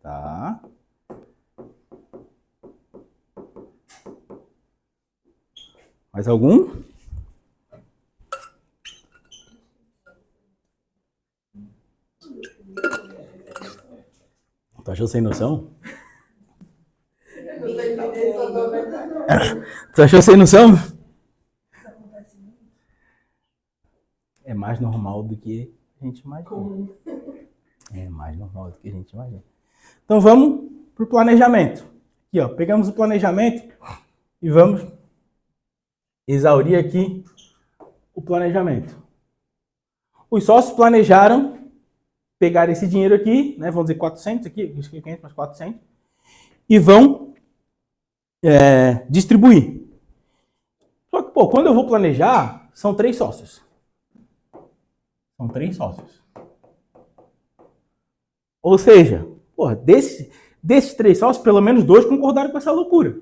Tá. Mais algum? Tu achou sem noção? Tu achou sem noção? É mais normal do que a gente imagina. É mais normal do que a gente imagina. Então vamos para o planejamento. Aqui, ó, pegamos o planejamento e vamos exaurir aqui o planejamento. Os sócios planejaram pegar esse dinheiro aqui, né, vamos dizer 400 aqui, 500 mais 400, e vão distribuir. Só que, pô, quando eu vou planejar, são 3 sócios. São 3 sócios. Ou seja, porra, desses 3 sócios, pelo menos 2 concordaram com essa loucura.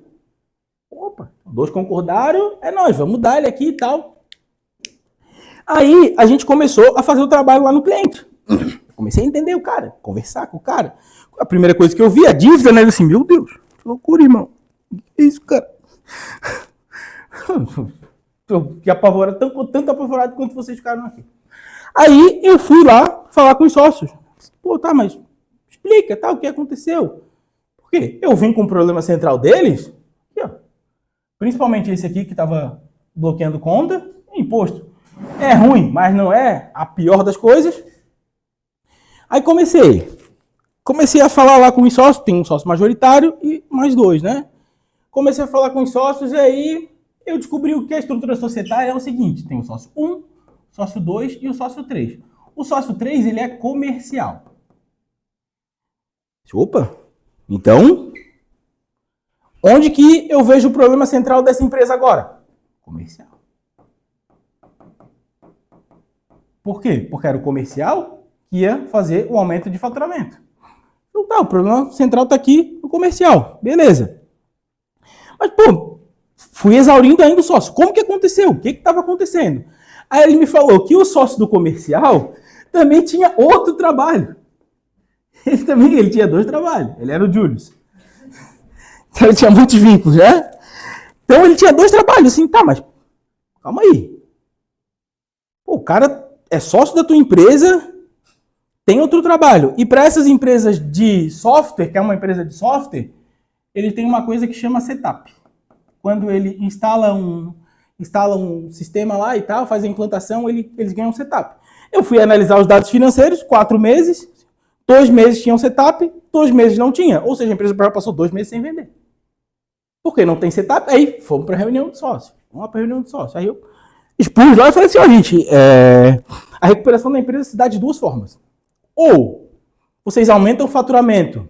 Opa, 2 concordaram, é nóis, vamos dar ele aqui e tal. Aí a gente começou a fazer o trabalho lá no cliente. Comecei a entender o cara, conversar com o cara. A primeira coisa que eu vi, a dívida, né? Assim, meu Deus, que loucura, irmão. Que isso, cara? Tô apavorado, tanto apavorado quanto vocês ficaram aqui. Aí eu fui lá falar com os sócios. Pô, tá, mas explica, tá, o que aconteceu? Por quê? Eu vim com o problema central deles, aqui, ó, principalmente esse aqui que estava bloqueando conta, imposto. É ruim, mas não é a pior das coisas. Aí comecei a falar lá com os sócios, tem um sócio majoritário e mais 2, né? Comecei a falar com os sócios e aí eu descobri que a estrutura societária é o seguinte, tem o sócio 1, sócio 2 e o sócio 3. O sócio 3, ele é comercial. Opa, então, onde que eu vejo o problema central dessa empresa agora? Comercial. Por quê? Porque era o comercial que ia fazer o aumento de faturamento. Então tá, o problema central está aqui no comercial. Beleza. Mas, pô, fui exaurindo ainda o sócio. Como que aconteceu? O que estava acontecendo? Aí ele me falou que o sócio do comercial também tinha outro trabalho. Ele tinha 2 trabalhos. Ele era o Julius. Então ele tinha muitos vínculos, né? Então ele tinha 2 trabalhos. Assim, tá, mas calma aí. Pô, o cara é sócio da tua empresa, tem outro trabalho. E para essas empresas de software, que é uma empresa de software, ele tem uma coisa que chama setup. Quando ele instala um sistema lá e tal, faz a implantação, eles ganham um setup. Eu fui analisar os dados financeiros, 4 meses, 2 meses tinham setup, 2 meses não tinha. Ou seja, a empresa passou 2 meses sem vender. Porque não tem setup, aí fomos para a reunião de sócio. Vamos lá para a reunião de sócio. Aí eu expus lá e falei assim, ó, gente, a recuperação da empresa se dá de 2 formas. Ou vocês aumentam o faturamento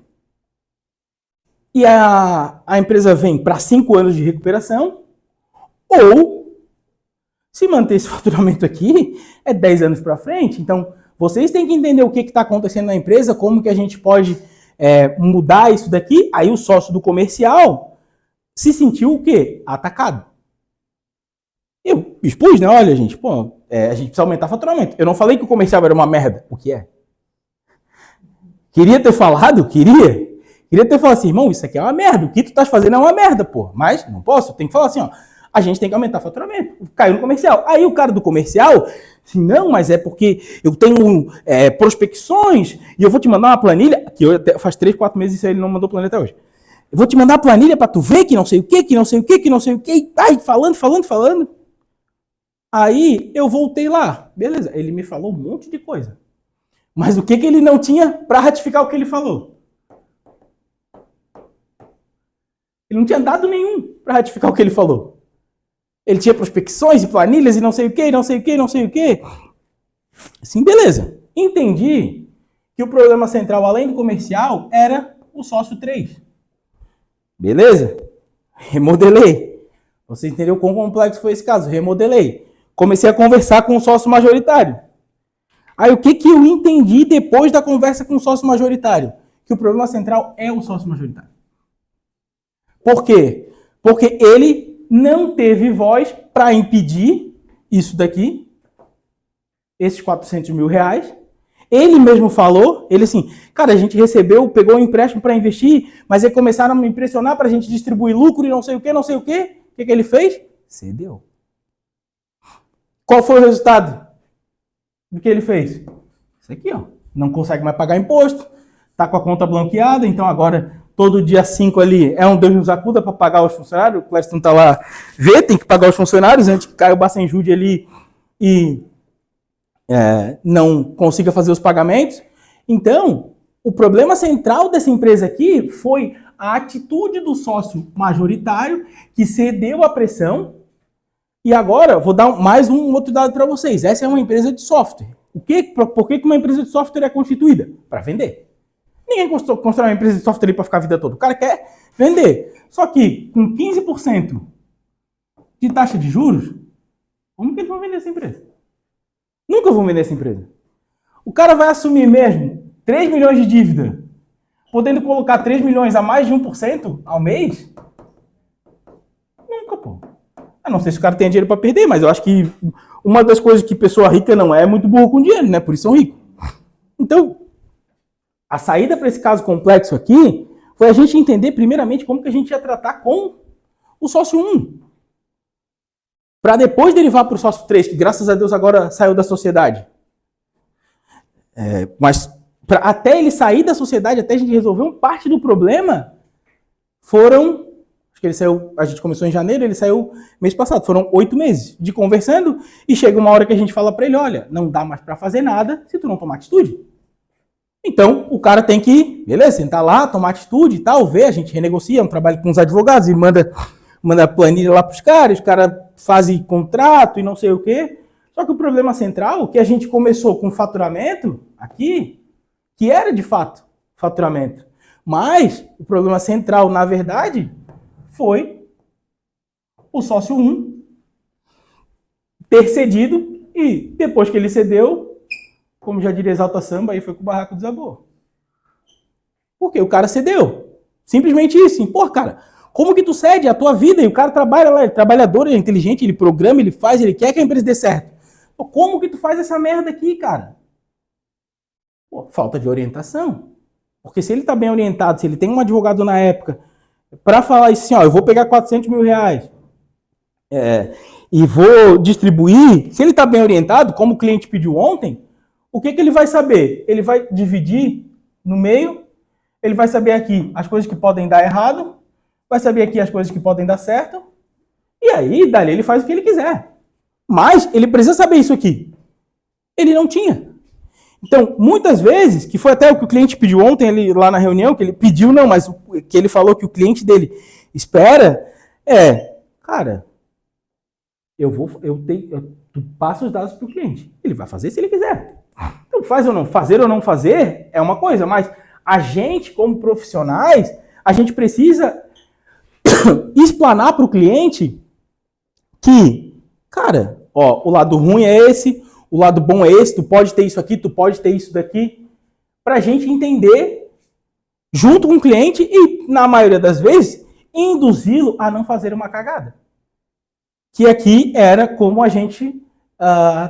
e a empresa vem para 5 anos de recuperação, ou se manter esse faturamento aqui, é 10 anos para frente. Então, vocês têm que entender o que está acontecendo na empresa, como que a gente pode mudar isso daqui. Aí o sócio do comercial se sentiu o quê? Atacado. Eu expus, né? Olha, gente, pô, a gente precisa aumentar o faturamento. Eu não falei que o comercial era uma merda. O que é? Queria ter falado? Queria ter falado assim, irmão, isso aqui é uma merda. O que tu estás fazendo é uma merda, pô. Mas não posso, tem que falar assim, ó. A gente tem que aumentar o faturamento. Caiu no comercial. Aí o cara do comercial, assim, não, mas é porque eu tenho prospecções e eu vou te mandar uma planilha, que faz 3, 4 meses isso aí ele não mandou planilha até hoje. Eu vou te mandar a planilha para tu ver que não sei o que, que não sei o que, que não sei o que. E aí, falando. Aí eu voltei lá. Beleza, ele me falou um monte de coisa. Mas o que ele não tinha para ratificar o que ele falou? Ele não tinha dado nenhum para ratificar o que ele falou. Ele tinha prospecções e planilhas e não sei o que, não sei o que, não sei o que. Sim, beleza. Entendi que o problema central, além do comercial, era o sócio 3. Beleza? Remodelei. Você entendeu quão complexo foi esse caso? Remodelei. Comecei a conversar com o sócio majoritário. Aí o que eu entendi depois da conversa com o sócio majoritário? Que o problema central é o sócio majoritário. Por quê? Porque ele não teve voz para impedir isso daqui, esses 400 mil reais. Ele mesmo falou, ele assim, cara, a gente pegou um empréstimo para investir, mas aí começaram a me impressionar para a gente distribuir lucro e não sei o que, não sei o que. O que ele fez? Cedeu. Qual foi o resultado do que ele fez? Isso aqui, ó. Não consegue mais pagar imposto, tá com a conta bloqueada, então agora todo dia 5 ali é um Deus nos acuda para pagar os funcionários. O Cléston tá lá, tem que pagar os funcionários antes que caia o Bacenjude ali e não consiga fazer os pagamentos. Então, o problema central dessa empresa aqui foi a atitude do sócio majoritário que cedeu à pressão. E agora, vou dar mais um outro dado para vocês. Essa é uma empresa de software. Por que uma empresa de software é constituída? Para vender. Ninguém constrói uma empresa de software ali para ficar a vida toda. O cara quer vender. Só que, com 15% de taxa de juros, como que eles vão vender essa empresa? Nunca vão vender essa empresa. O cara vai assumir mesmo 3 milhões de dívida, podendo colocar 3 milhões a mais de 1% ao mês? Nunca, pô. A não sei se o cara tem dinheiro para perder, mas eu acho que uma das coisas que pessoa rica não é muito burro com dinheiro, né? Por isso são ricos. Então, a saída para esse caso complexo aqui foi a gente entender primeiramente como que a gente ia tratar com o sócio 1. Para depois derivar para o sócio 3, que graças a Deus agora saiu da sociedade. Mas até ele sair da sociedade, até a gente resolver uma parte do problema, foram... Acho que ele saiu, a gente começou em janeiro, ele saiu mês passado. Foram 8 meses de conversando e chega uma hora que a gente fala para ele, olha, não dá mais para fazer nada se tu não tomar atitude. Então, o cara tem que, beleza, sentar lá, tomar atitude e tal, ver, a gente renegocia, um trabalho com os advogados e manda planilha lá para os caras fazem contrato e não sei o quê. Só que o problema central, que a gente começou com faturamento aqui, que era de fato faturamento, mas o problema central, na verdade, foi o sócio 1 ter cedido e depois que ele cedeu, como já diria Exalta Samba, aí foi que o barraco desabou. Porque o cara cedeu. Simplesmente isso. Assim, pô, cara, como que tu cede a tua vida? E o cara trabalha lá, ele é trabalhador, ele é inteligente, ele programa, ele faz, ele quer que a empresa dê certo. Pô, como que tu faz essa merda aqui, cara? Pô, falta de orientação. Porque se ele tá bem orientado, se ele tem um advogado na época, para falar isso assim, ó, eu vou pegar 400 mil reais, e vou distribuir, se ele está bem orientado, como o cliente pediu ontem, o que ele vai saber? Ele vai dividir no meio, ele vai saber aqui as coisas que podem dar errado, vai saber aqui as coisas que podem dar certo, e aí, dali, ele faz o que ele quiser. Mas ele precisa saber isso aqui. Ele não tinha. Então, muitas vezes, que foi até o que o cliente pediu ontem ali, lá na reunião, que ele pediu não, mas que ele falou que o cliente dele espera cara, tu passa os dados para o cliente. Ele vai fazer se ele quiser. Então, fazer ou não fazer é uma coisa, mas a gente, como profissionais, a gente precisa explanar para o cliente que, cara, ó, o lado ruim é esse, o lado bom é esse, tu pode ter isso aqui, tu pode ter isso daqui, para a gente entender junto com o cliente e, na maioria das vezes, induzi-lo a não fazer uma cagada. Que aqui era como a gente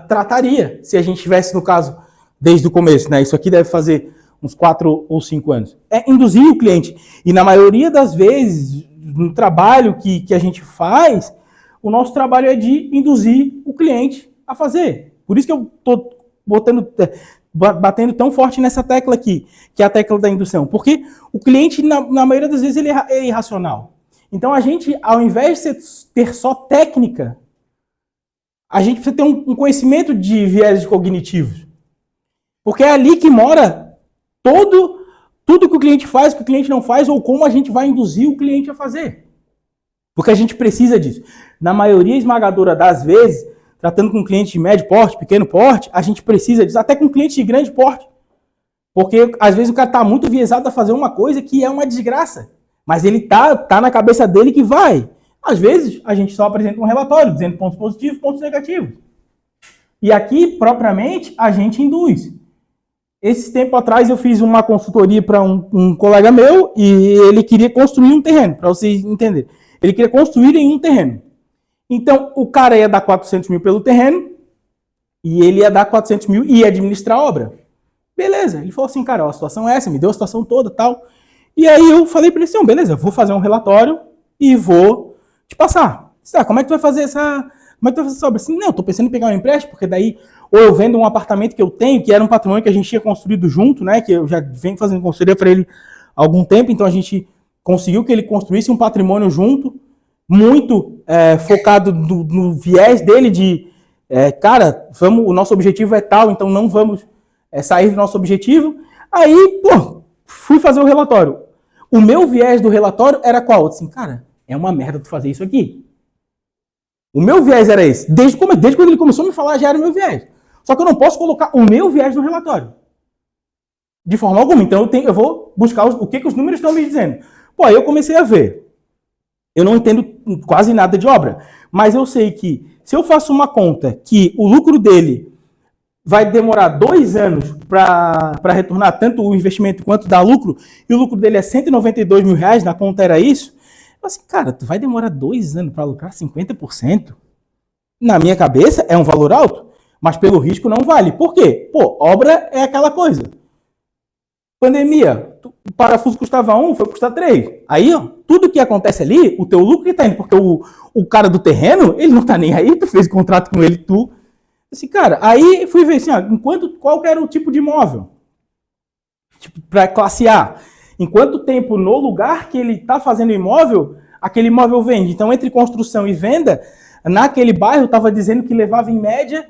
trataria, se a gente tivesse, no caso, desde o começo, né? Isso aqui deve fazer uns 4 ou 5 anos. É induzir o cliente. E na maioria das vezes, no trabalho que a gente faz, o nosso trabalho é de induzir o cliente a fazer. Por isso que eu estou batendo tão forte nessa tecla aqui, que é a tecla da indução. Porque o cliente, na maioria das vezes, ele é irracional. Então, a gente, ao invés de ter só técnica, a gente precisa ter um conhecimento de viés cognitivos. Porque é ali que mora tudo que o cliente faz, que o cliente não faz, ou como a gente vai induzir o cliente a fazer. Porque a gente precisa disso. Na maioria esmagadora das vezes, tratando com cliente de médio porte, pequeno porte, a gente precisa disso, até com cliente de grande porte. Porque, às vezes, o cara está muito viesado a fazer uma coisa que é uma desgraça. Mas ele tá na cabeça dele que vai. Às vezes, a gente só apresenta um relatório, dizendo pontos positivos, pontos negativos. E aqui, propriamente, a gente induz. Esse tempo atrás, eu fiz uma consultoria para um colega meu e ele queria construir um terreno, para vocês entenderem. Ele queria construir em um terreno. Então, o cara ia dar 400 mil pelo terreno e ele ia dar 400 mil e ia administrar a obra. Beleza. Ele falou assim, cara, ó, a situação é essa, me deu a situação toda e tal. E aí eu falei para ele assim, beleza, vou fazer um relatório e vou te passar. Como é que tu vai fazer essa obra? Assim, não, eu tô pensando em pegar um empréstimo, porque daí ou eu vendo um apartamento que eu tenho, que era um patrimônio que a gente tinha construído junto, né, que eu já venho fazendo consultoria para ele há algum tempo, então a gente conseguiu que ele construísse um patrimônio junto, muito focado no viés dele de, cara, o nosso objetivo é tal, então não vamos sair do nosso objetivo. Aí, fui fazer o relatório. O meu viés do relatório era qual? Eu disse assim, cara, é uma merda tu fazer isso aqui. O meu viés era esse. Desde quando ele começou a me falar, já era o meu viés. Só que eu não posso colocar o meu viés no relatório. De forma alguma. Então eu vou buscar o que os números estão me dizendo. Aí eu comecei a ver. Eu não entendo quase nada de obra. Mas eu sei que se eu faço uma conta que o lucro dele vai demorar 2 anos para retornar tanto o investimento quanto dar lucro, e o lucro dele é 192 mil reais, na conta era isso, eu assim, cara, tu vai demorar 2 anos para lucrar 50%? Na minha cabeça é um valor alto, mas pelo risco não vale. Por quê? Obra é aquela coisa. Pandemia, o parafuso custava 1, foi custar 3. Aí, tudo que acontece ali, o teu lucro que tá indo, porque o cara do terreno, ele não tá nem aí, tu fez contrato com ele, assim, cara, aí fui ver assim, qual era o tipo de imóvel? Tipo, para classe A. Em quanto tempo no lugar que ele está fazendo imóvel, aquele imóvel vende. Então, entre construção e venda, naquele bairro estava dizendo que levava em média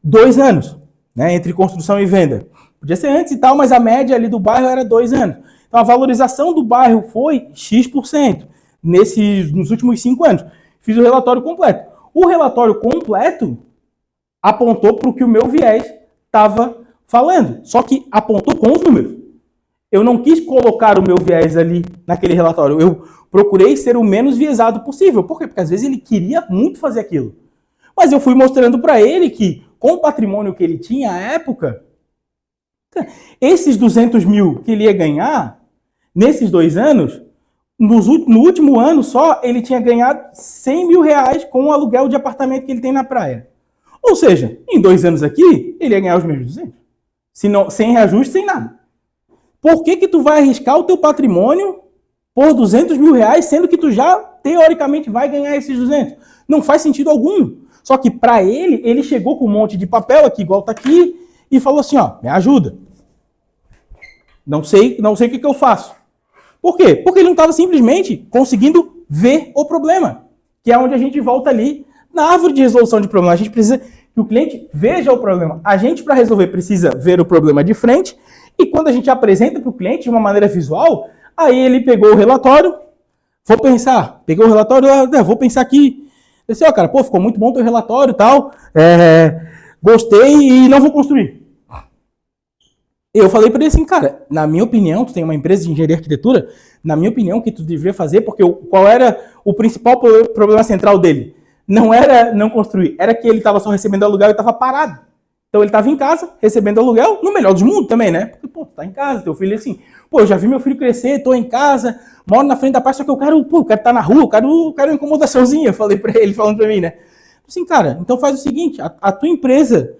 2 anos, né, entre construção e venda. Podia ser antes e tal, mas a média ali do bairro era 2 anos. Então, a valorização do bairro foi X% nos últimos 5 anos. Fiz o relatório completo. O relatório completo apontou para o que o meu viés estava falando, só que apontou com os números. Eu não quis colocar o meu viés ali naquele relatório, eu procurei ser o menos viesado possível. Por quê? Porque às vezes ele queria muito fazer aquilo. Mas eu fui mostrando para ele que, com o patrimônio que ele tinha à época, esses 200 mil que ele ia ganhar, nesses 2 anos, no último ano só, ele tinha ganhado 100 mil reais com o aluguel de apartamento que ele tem na praia. Ou seja, em 2 anos aqui, ele ia ganhar os mesmos 200. Sem reajuste, sem nada. Por que tu vai arriscar o teu patrimônio por R$200 mil, sendo que tu já, teoricamente, vai ganhar esses 200. Não faz sentido algum. Só que para ele chegou com um monte de papel aqui, igual tá aqui, e falou assim, ó, me ajuda. Não sei o que eu faço. Por quê? Porque ele não estava simplesmente conseguindo ver o problema, que é onde a gente volta ali na árvore de resolução de problema. A gente precisa que o cliente veja o problema. A gente, para resolver, precisa ver o problema de frente, e quando a gente apresenta para o cliente de uma maneira visual, aí ele pegou o relatório, vou pensar aqui. Disse, ó, cara, pô, ficou muito bom o teu relatório e tal, gostei e não vou construir. Eu falei para ele assim, cara, na minha opinião, tu tem uma empresa de engenharia e arquitetura, na minha opinião, o que tu deveria fazer, porque qual era o principal problema central dele? Não era não construir, era que ele estava só recebendo aluguel e estava parado. Então ele estava em casa, recebendo aluguel, no melhor dos mundos também, né? Porque, pô, tu tá em casa, teu filho assim, pô, eu já vi meu filho crescer, tô em casa, moro na frente da praia, só que eu quero estar na rua, eu quero uma incomodaçãozinha, eu falei para ele, falando para mim, né? Assim, cara, então faz o seguinte, a tua empresa,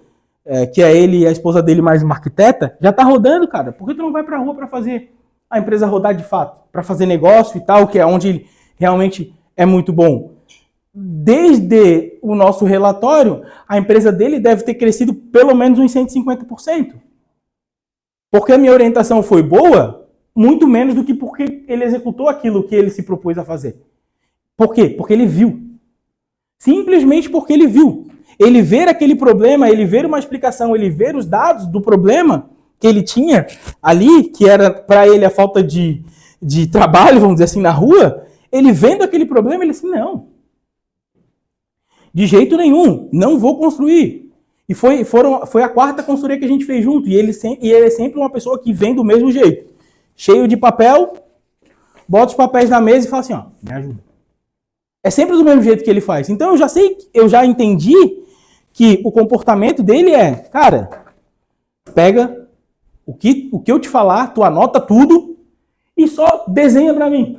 que é ele e a esposa dele mais uma arquiteta, já tá rodando, cara. Por que tu não vai pra rua para fazer a empresa rodar de fato? Para fazer negócio e tal, que é onde ele realmente é muito bom. Desde o nosso relatório, a empresa dele deve ter crescido pelo menos uns 150%. Porque a minha orientação foi boa, muito menos do que porque ele executou aquilo que ele se propôs a fazer. Por quê? Porque ele viu. Simplesmente porque ele viu. Ele ver aquele problema, ele ver uma explicação, ele ver os dados do problema que ele tinha ali, que era para ele a falta de trabalho, vamos dizer assim, na rua, ele vendo aquele problema, ele disse, não. De jeito nenhum, não vou construir. E foi a quarta consultoria que a gente fez junto, e ele é sempre uma pessoa que vem do mesmo jeito. Cheio de papel, bota os papéis na mesa e fala assim, ó, me ajuda. É sempre do mesmo jeito que ele faz. Então eu já entendi que o comportamento dele é, cara, pega o que eu te falar, tu anota tudo e só desenha para mim.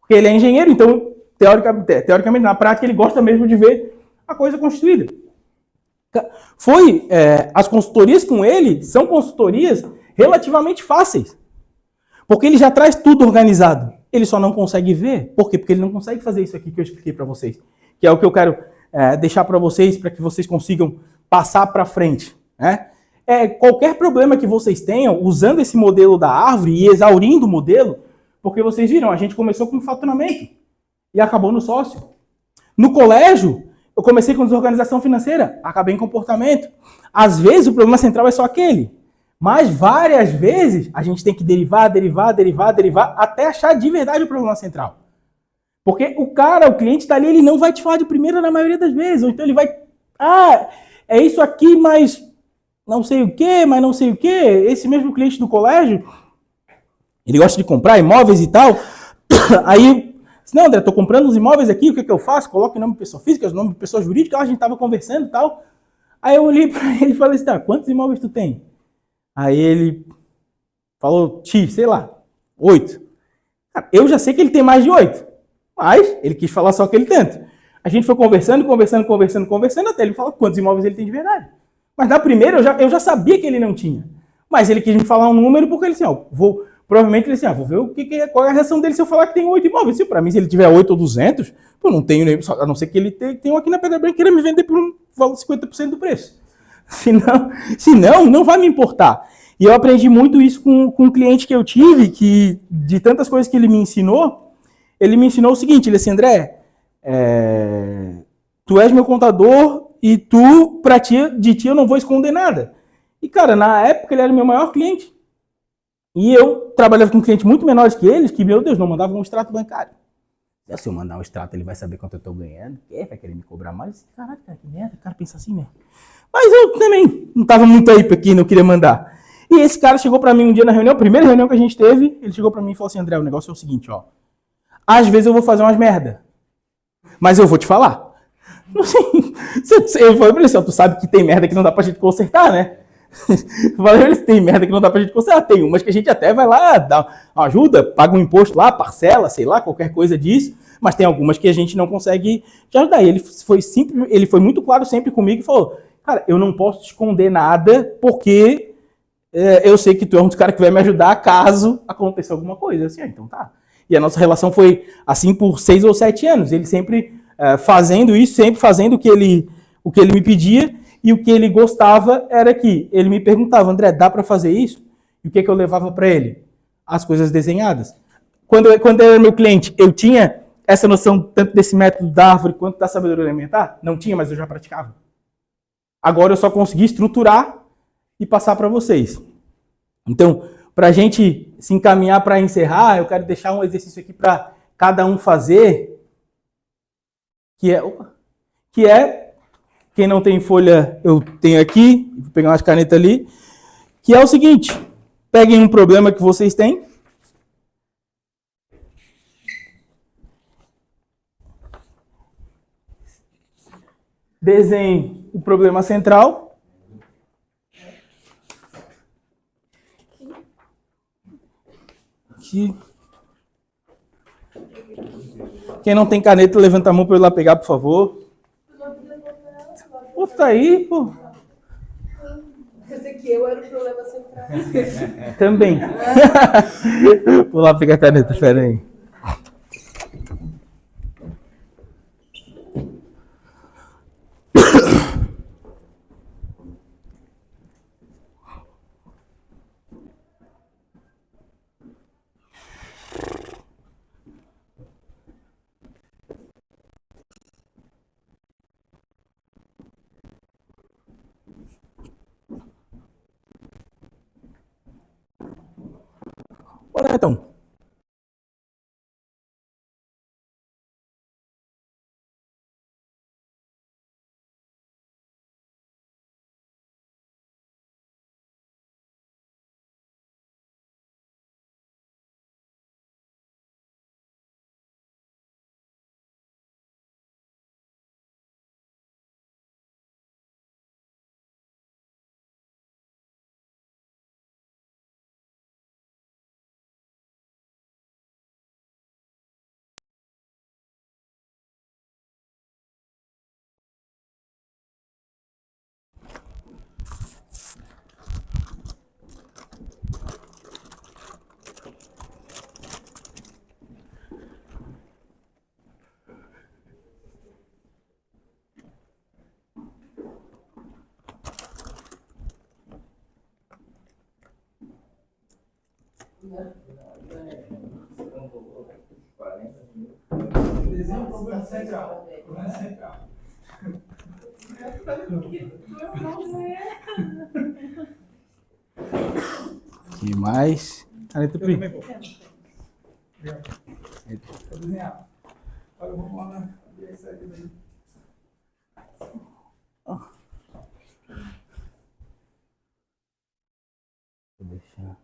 Porque ele é engenheiro, então, teoricamente, na prática, ele gosta mesmo de ver a coisa construída. As consultorias com ele são consultorias relativamente fáceis. Porque ele já traz tudo organizado. Ele só não consegue ver. Por quê? Porque ele não consegue fazer isso aqui que eu expliquei para vocês. Que é o que eu quero deixar para vocês, para que vocês consigam passar para frente. Né? Qualquer problema que vocês tenham, usando esse modelo da árvore e exaurindo o modelo, porque vocês viram, a gente começou com faturamento e acabou no sócio. No colégio, eu comecei com desorganização financeira, acabei em comportamento. Às vezes o problema central é só aquele. Mas várias vezes a gente tem que derivar, até achar de verdade o problema central. Porque o cliente está ali, ele não vai te falar de primeira na maioria das vezes. Ou então ele vai, é isso aqui, mas não sei o quê, mas não sei o quê. Esse mesmo cliente do colégio, ele gosta de comprar imóveis e tal. Aí, não, André, estou comprando uns imóveis aqui, o que eu faço? Coloco o nome de pessoa física, o nome de pessoa jurídica, a gente estava conversando e tal. Aí eu olhei para ele e falei assim, tá, quantos imóveis tu tem? Aí ele falou, sei lá, 8. Eu já sei que ele tem mais de 8, mas ele quis falar só aquele tanto. A gente foi conversando, até ele falar quantos imóveis ele tem de verdade. Mas na primeira eu já sabia que ele não tinha. Mas ele quis me falar um número porque ele assim, provavelmente ele assim, vou ver qual é a reação dele se eu falar que tem 8 imóveis. Se para mim, se ele tiver 8 ou 200, não tenho nem, a não ser que ele tenha um aqui na Pedra Branca e queira me vender por um valor 50% do preço. Senão, não vai me importar. E eu aprendi muito isso com um cliente que eu tive, que de tantas coisas que ele me ensinou o seguinte, ele disse, André, tu és meu contador e de ti eu não vou esconder nada. E cara, na época ele era o meu maior cliente. E eu trabalhava com clientes muito menores que eles, que, meu Deus, não mandavam um extrato bancário. Se eu mandar um extrato, ele vai saber quanto eu estou ganhando, vai querer me cobrar mais. Caraca, cara, que merda, o cara pensa assim mesmo. Mas eu também não estava muito aí para quem não queria mandar. E esse cara chegou para mim um dia na reunião, a primeira reunião que a gente teve, ele chegou para mim e falou assim, André, o negócio é o seguinte, ó. Às vezes eu vou fazer umas merda, mas eu vou te falar. Assim, eu falei pra ele assim, tu sabe que tem merda que não dá pra gente consertar, né? Eu falei, tem merda que não dá pra gente consertar. Tem umas que a gente até vai lá, dá uma ajuda, paga um imposto lá, parcela, sei lá, qualquer coisa disso. Mas tem algumas que a gente não consegue te ajudar. E ele foi muito claro sempre comigo e falou, cara, eu não posso te esconder nada porque eu sei que tu é um dos caras que vai me ajudar caso aconteça alguma coisa. Assim, então tá. E a nossa relação foi assim por 6 ou 7 anos. Ele sempre fazendo isso, sempre fazendo o que ele me pedia. E o que ele gostava era que ele me perguntava, André, dá para fazer isso? E o que eu levava para ele? As coisas desenhadas. Quando eu era meu cliente, eu tinha essa noção tanto desse método da árvore quanto da sabedoria alimentar? Não tinha, mas eu já praticava. Agora eu só consegui estruturar e passar para vocês. Então, para a gente se encaminhar para encerrar, eu quero deixar um exercício aqui para cada um fazer, que é, quem não tem folha, eu tenho aqui, vou pegar umas canetas ali, que é o seguinte, peguem um problema que vocês têm, desenhe o problema central. Aqui. Quem não tem caneta, levanta a mão para eu ir lá pegar, por favor. Pô, tá aí, pô. Esse aqui era o problema central. Também. Vou lá pegar a caneta, espera aí. Bora, então. Desenho o problema central. Problema central. E mais. Caneta Eu Pri. também vou. Vou desenhar. Olha, vamos lá na direção daí. Vou deixar.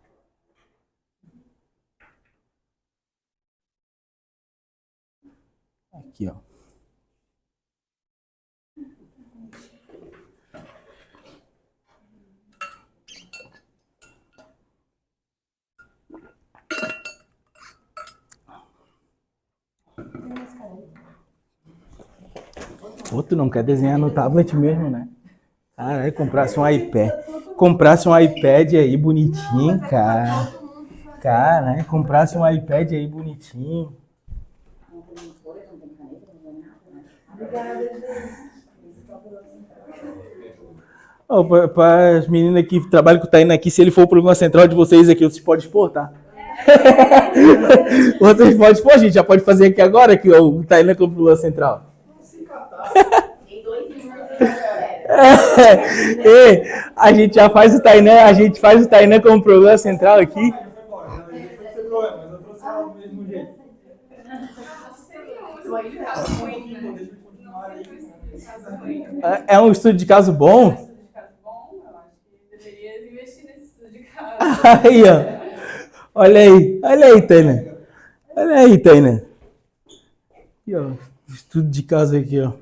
Aqui, ó. Outro não quer desenhar no tablet mesmo, né? Caralho, comprasse um iPad aí bonitinho, cara. Cara, comprasse um iPad aí bonitinho. Oh, para as meninas que trabalham com o Tainá aqui, se ele for o problema central de vocês aqui, vocês podem expor, tá? Vocês podem expor, a gente já pode fazer aqui agora, que o Tainá com o problema central. Em 2 minutos. A gente já faz o Tainá, como problema central aqui. Já foi embora. Já foi sem problema, mas eu trouxe ela do mesmo jeito. Deixa eu continuar aí. É um estudo de caso bom. Eu acho que deveria investir nesse estudo de caso. Aí, ó. Olha aí, Tainá. Olha aí, Tainá. Aqui, ó. Estudo de caso aqui, ó.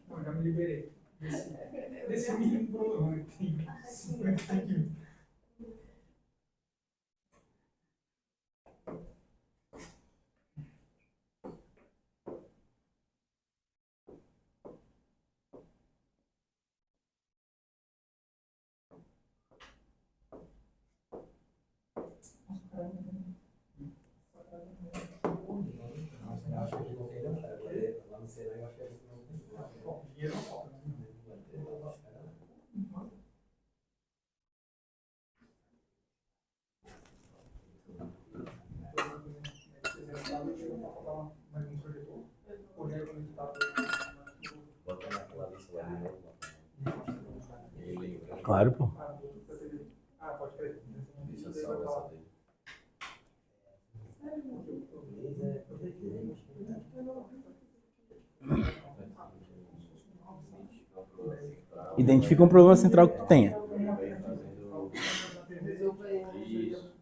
Não, já me liberei. Desse mínimo problema que tem. 50 quilos. Bom, dinheiro não falta. Bota naquela lista lá de novo. Ele lembra. Claro, pô. Ah, pode crer. Deixa só essa dele. Identifica um problema central que tu tenha. Isso.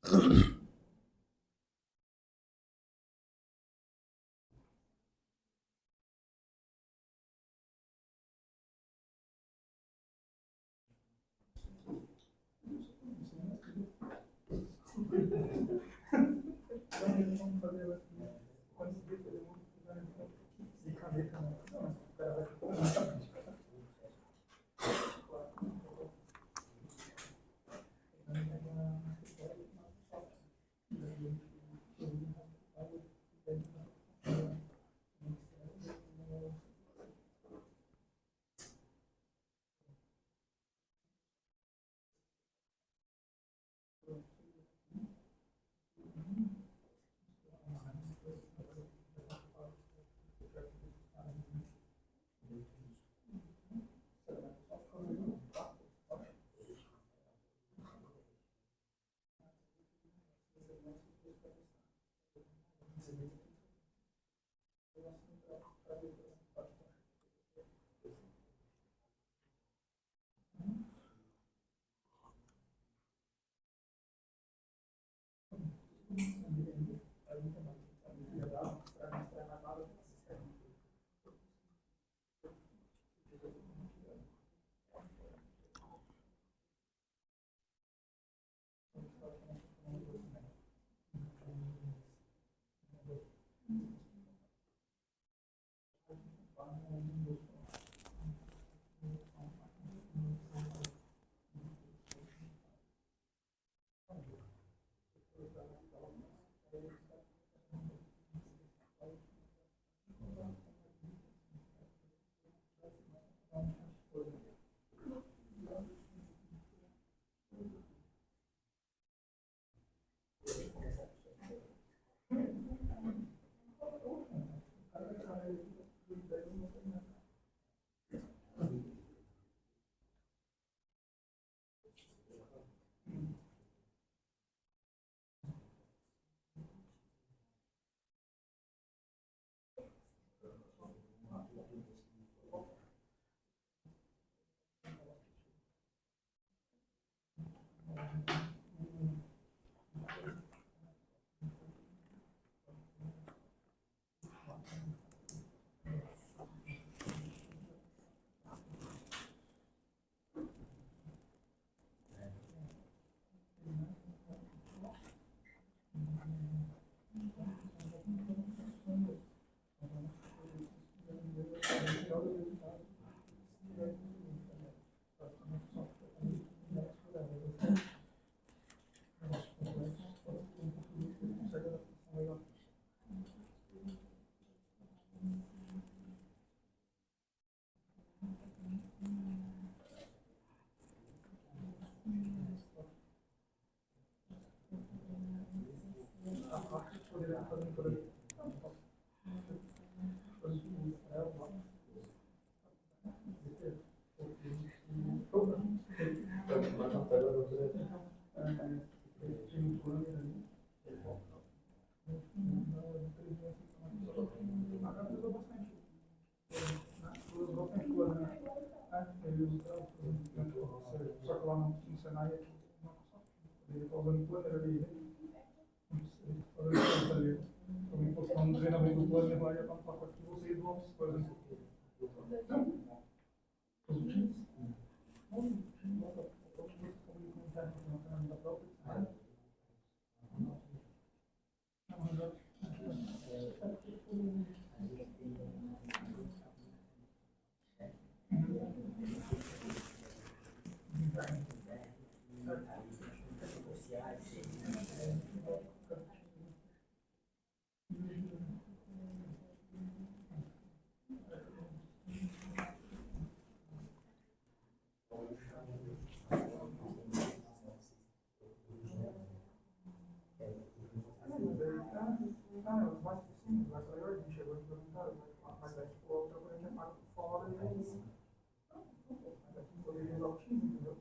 Vamos fazer aqui. Conseguir fazer de caneta, não. O cara vai ficar. Só que lá no Senai é ele está usando o planner ali, também fosse dar um treinamento do planner lá e está no pacote que você vão, por exemplo. Não. Positivo. Os mais simples, vai para a ordem, chegou a perguntar, mas aí tipo, a outra coisa que é pago por fora e é isso. Mas aqui poderia usar o Teams, entendeu?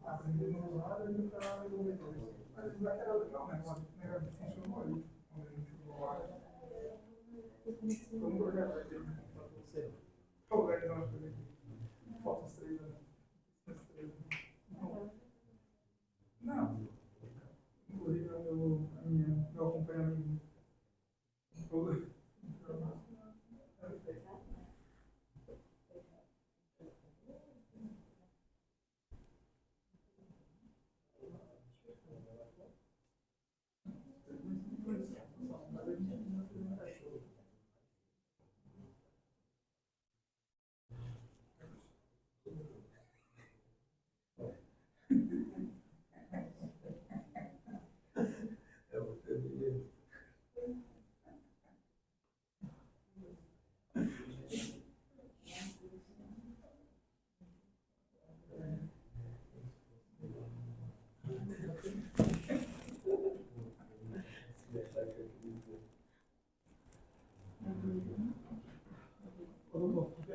Aprender no lado e para resolver. Mas isso aqui era legal, né? O negócio funcionou ali. Quando a gente chegou lá. Foi um projeto aqui. Ficou legal. Falta os 3 anos. Não. Inclusive, meu acompanhamento.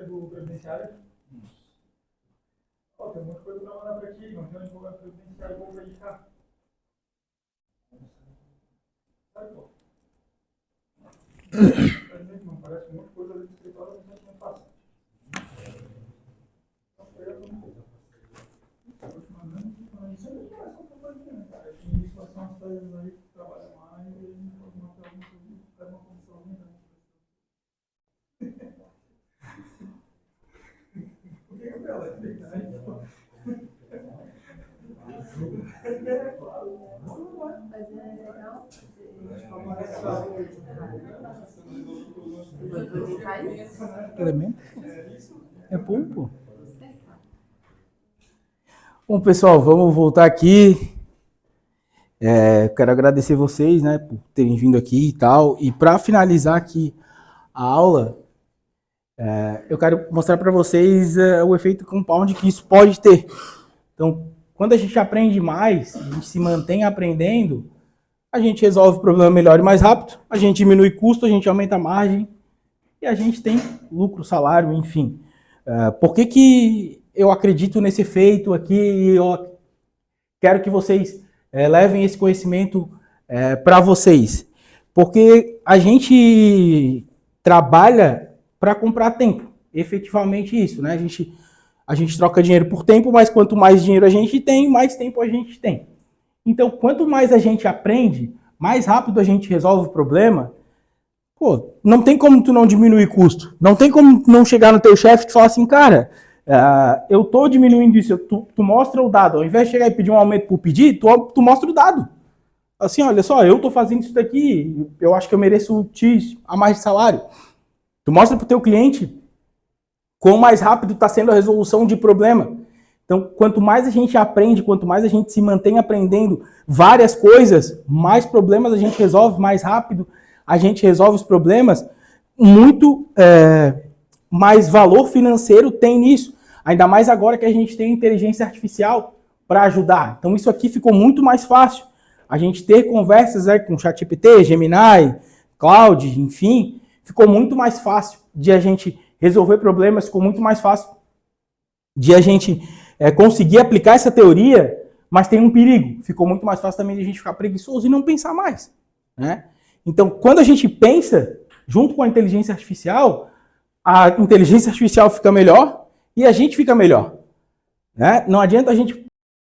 Do previdenciário. Ó, tem um monte de coisa para mandar para ti, não tem onde jogar previdenciário bom para indicar. Sabe, pô? Não parece um monte de coisa ali do escritório, mas não faço. Isso são as coisas aí que trabalham mais e a gente pode manter uma condição melhor. Mas é legal. Elemento? É pulpo? Bom, pessoal, vamos voltar aqui. Quero agradecer vocês, né, por terem vindo aqui e tal. E para finalizar aqui a aula, eu quero mostrar para vocês o efeito compound que isso pode ter. Então, quando a gente aprende mais, a gente se mantém aprendendo, a gente resolve o problema melhor e mais rápido, a gente diminui custo, a gente aumenta a margem e a gente tem lucro, salário, enfim. Por que eu acredito nesse efeito aqui e eu quero que vocês levem esse conhecimento para vocês? Porque a gente trabalha para comprar tempo, efetivamente isso, né? A gente troca dinheiro por tempo, mas quanto mais dinheiro a gente tem, mais tempo a gente tem. Então, quanto mais a gente aprende, mais rápido a gente resolve o problema. Pô, não tem como tu não diminuir custo. Não tem como não chegar no teu chefe e falar assim, cara, eu tô diminuindo isso. Tu mostra o dado. Ao invés de chegar e pedir um aumento por pedir, tu mostra o dado. Assim, olha só, eu tô fazendo isso daqui, eu acho que eu mereço X a mais de salário. Tu mostra pro teu cliente quão mais rápido está sendo a resolução de problema. Então, quanto mais a gente aprende, quanto mais a gente se mantém aprendendo várias coisas, mais problemas a gente resolve, mais rápido a gente resolve os problemas, muito mais valor financeiro tem nisso. Ainda mais agora que a gente tem inteligência artificial para ajudar. Então, isso aqui ficou muito mais fácil. A gente ter conversas com ChatGPT, Gemini, Cloud, enfim, ficou muito mais fácil de a gente resolver problemas, ficou muito mais fácil de a gente conseguir aplicar essa teoria, mas tem um perigo. Ficou muito mais fácil também de a gente ficar preguiçoso e não pensar mais, né? Então, quando a gente pensa junto com a inteligência artificial fica melhor e a gente fica melhor, né? Não adianta a gente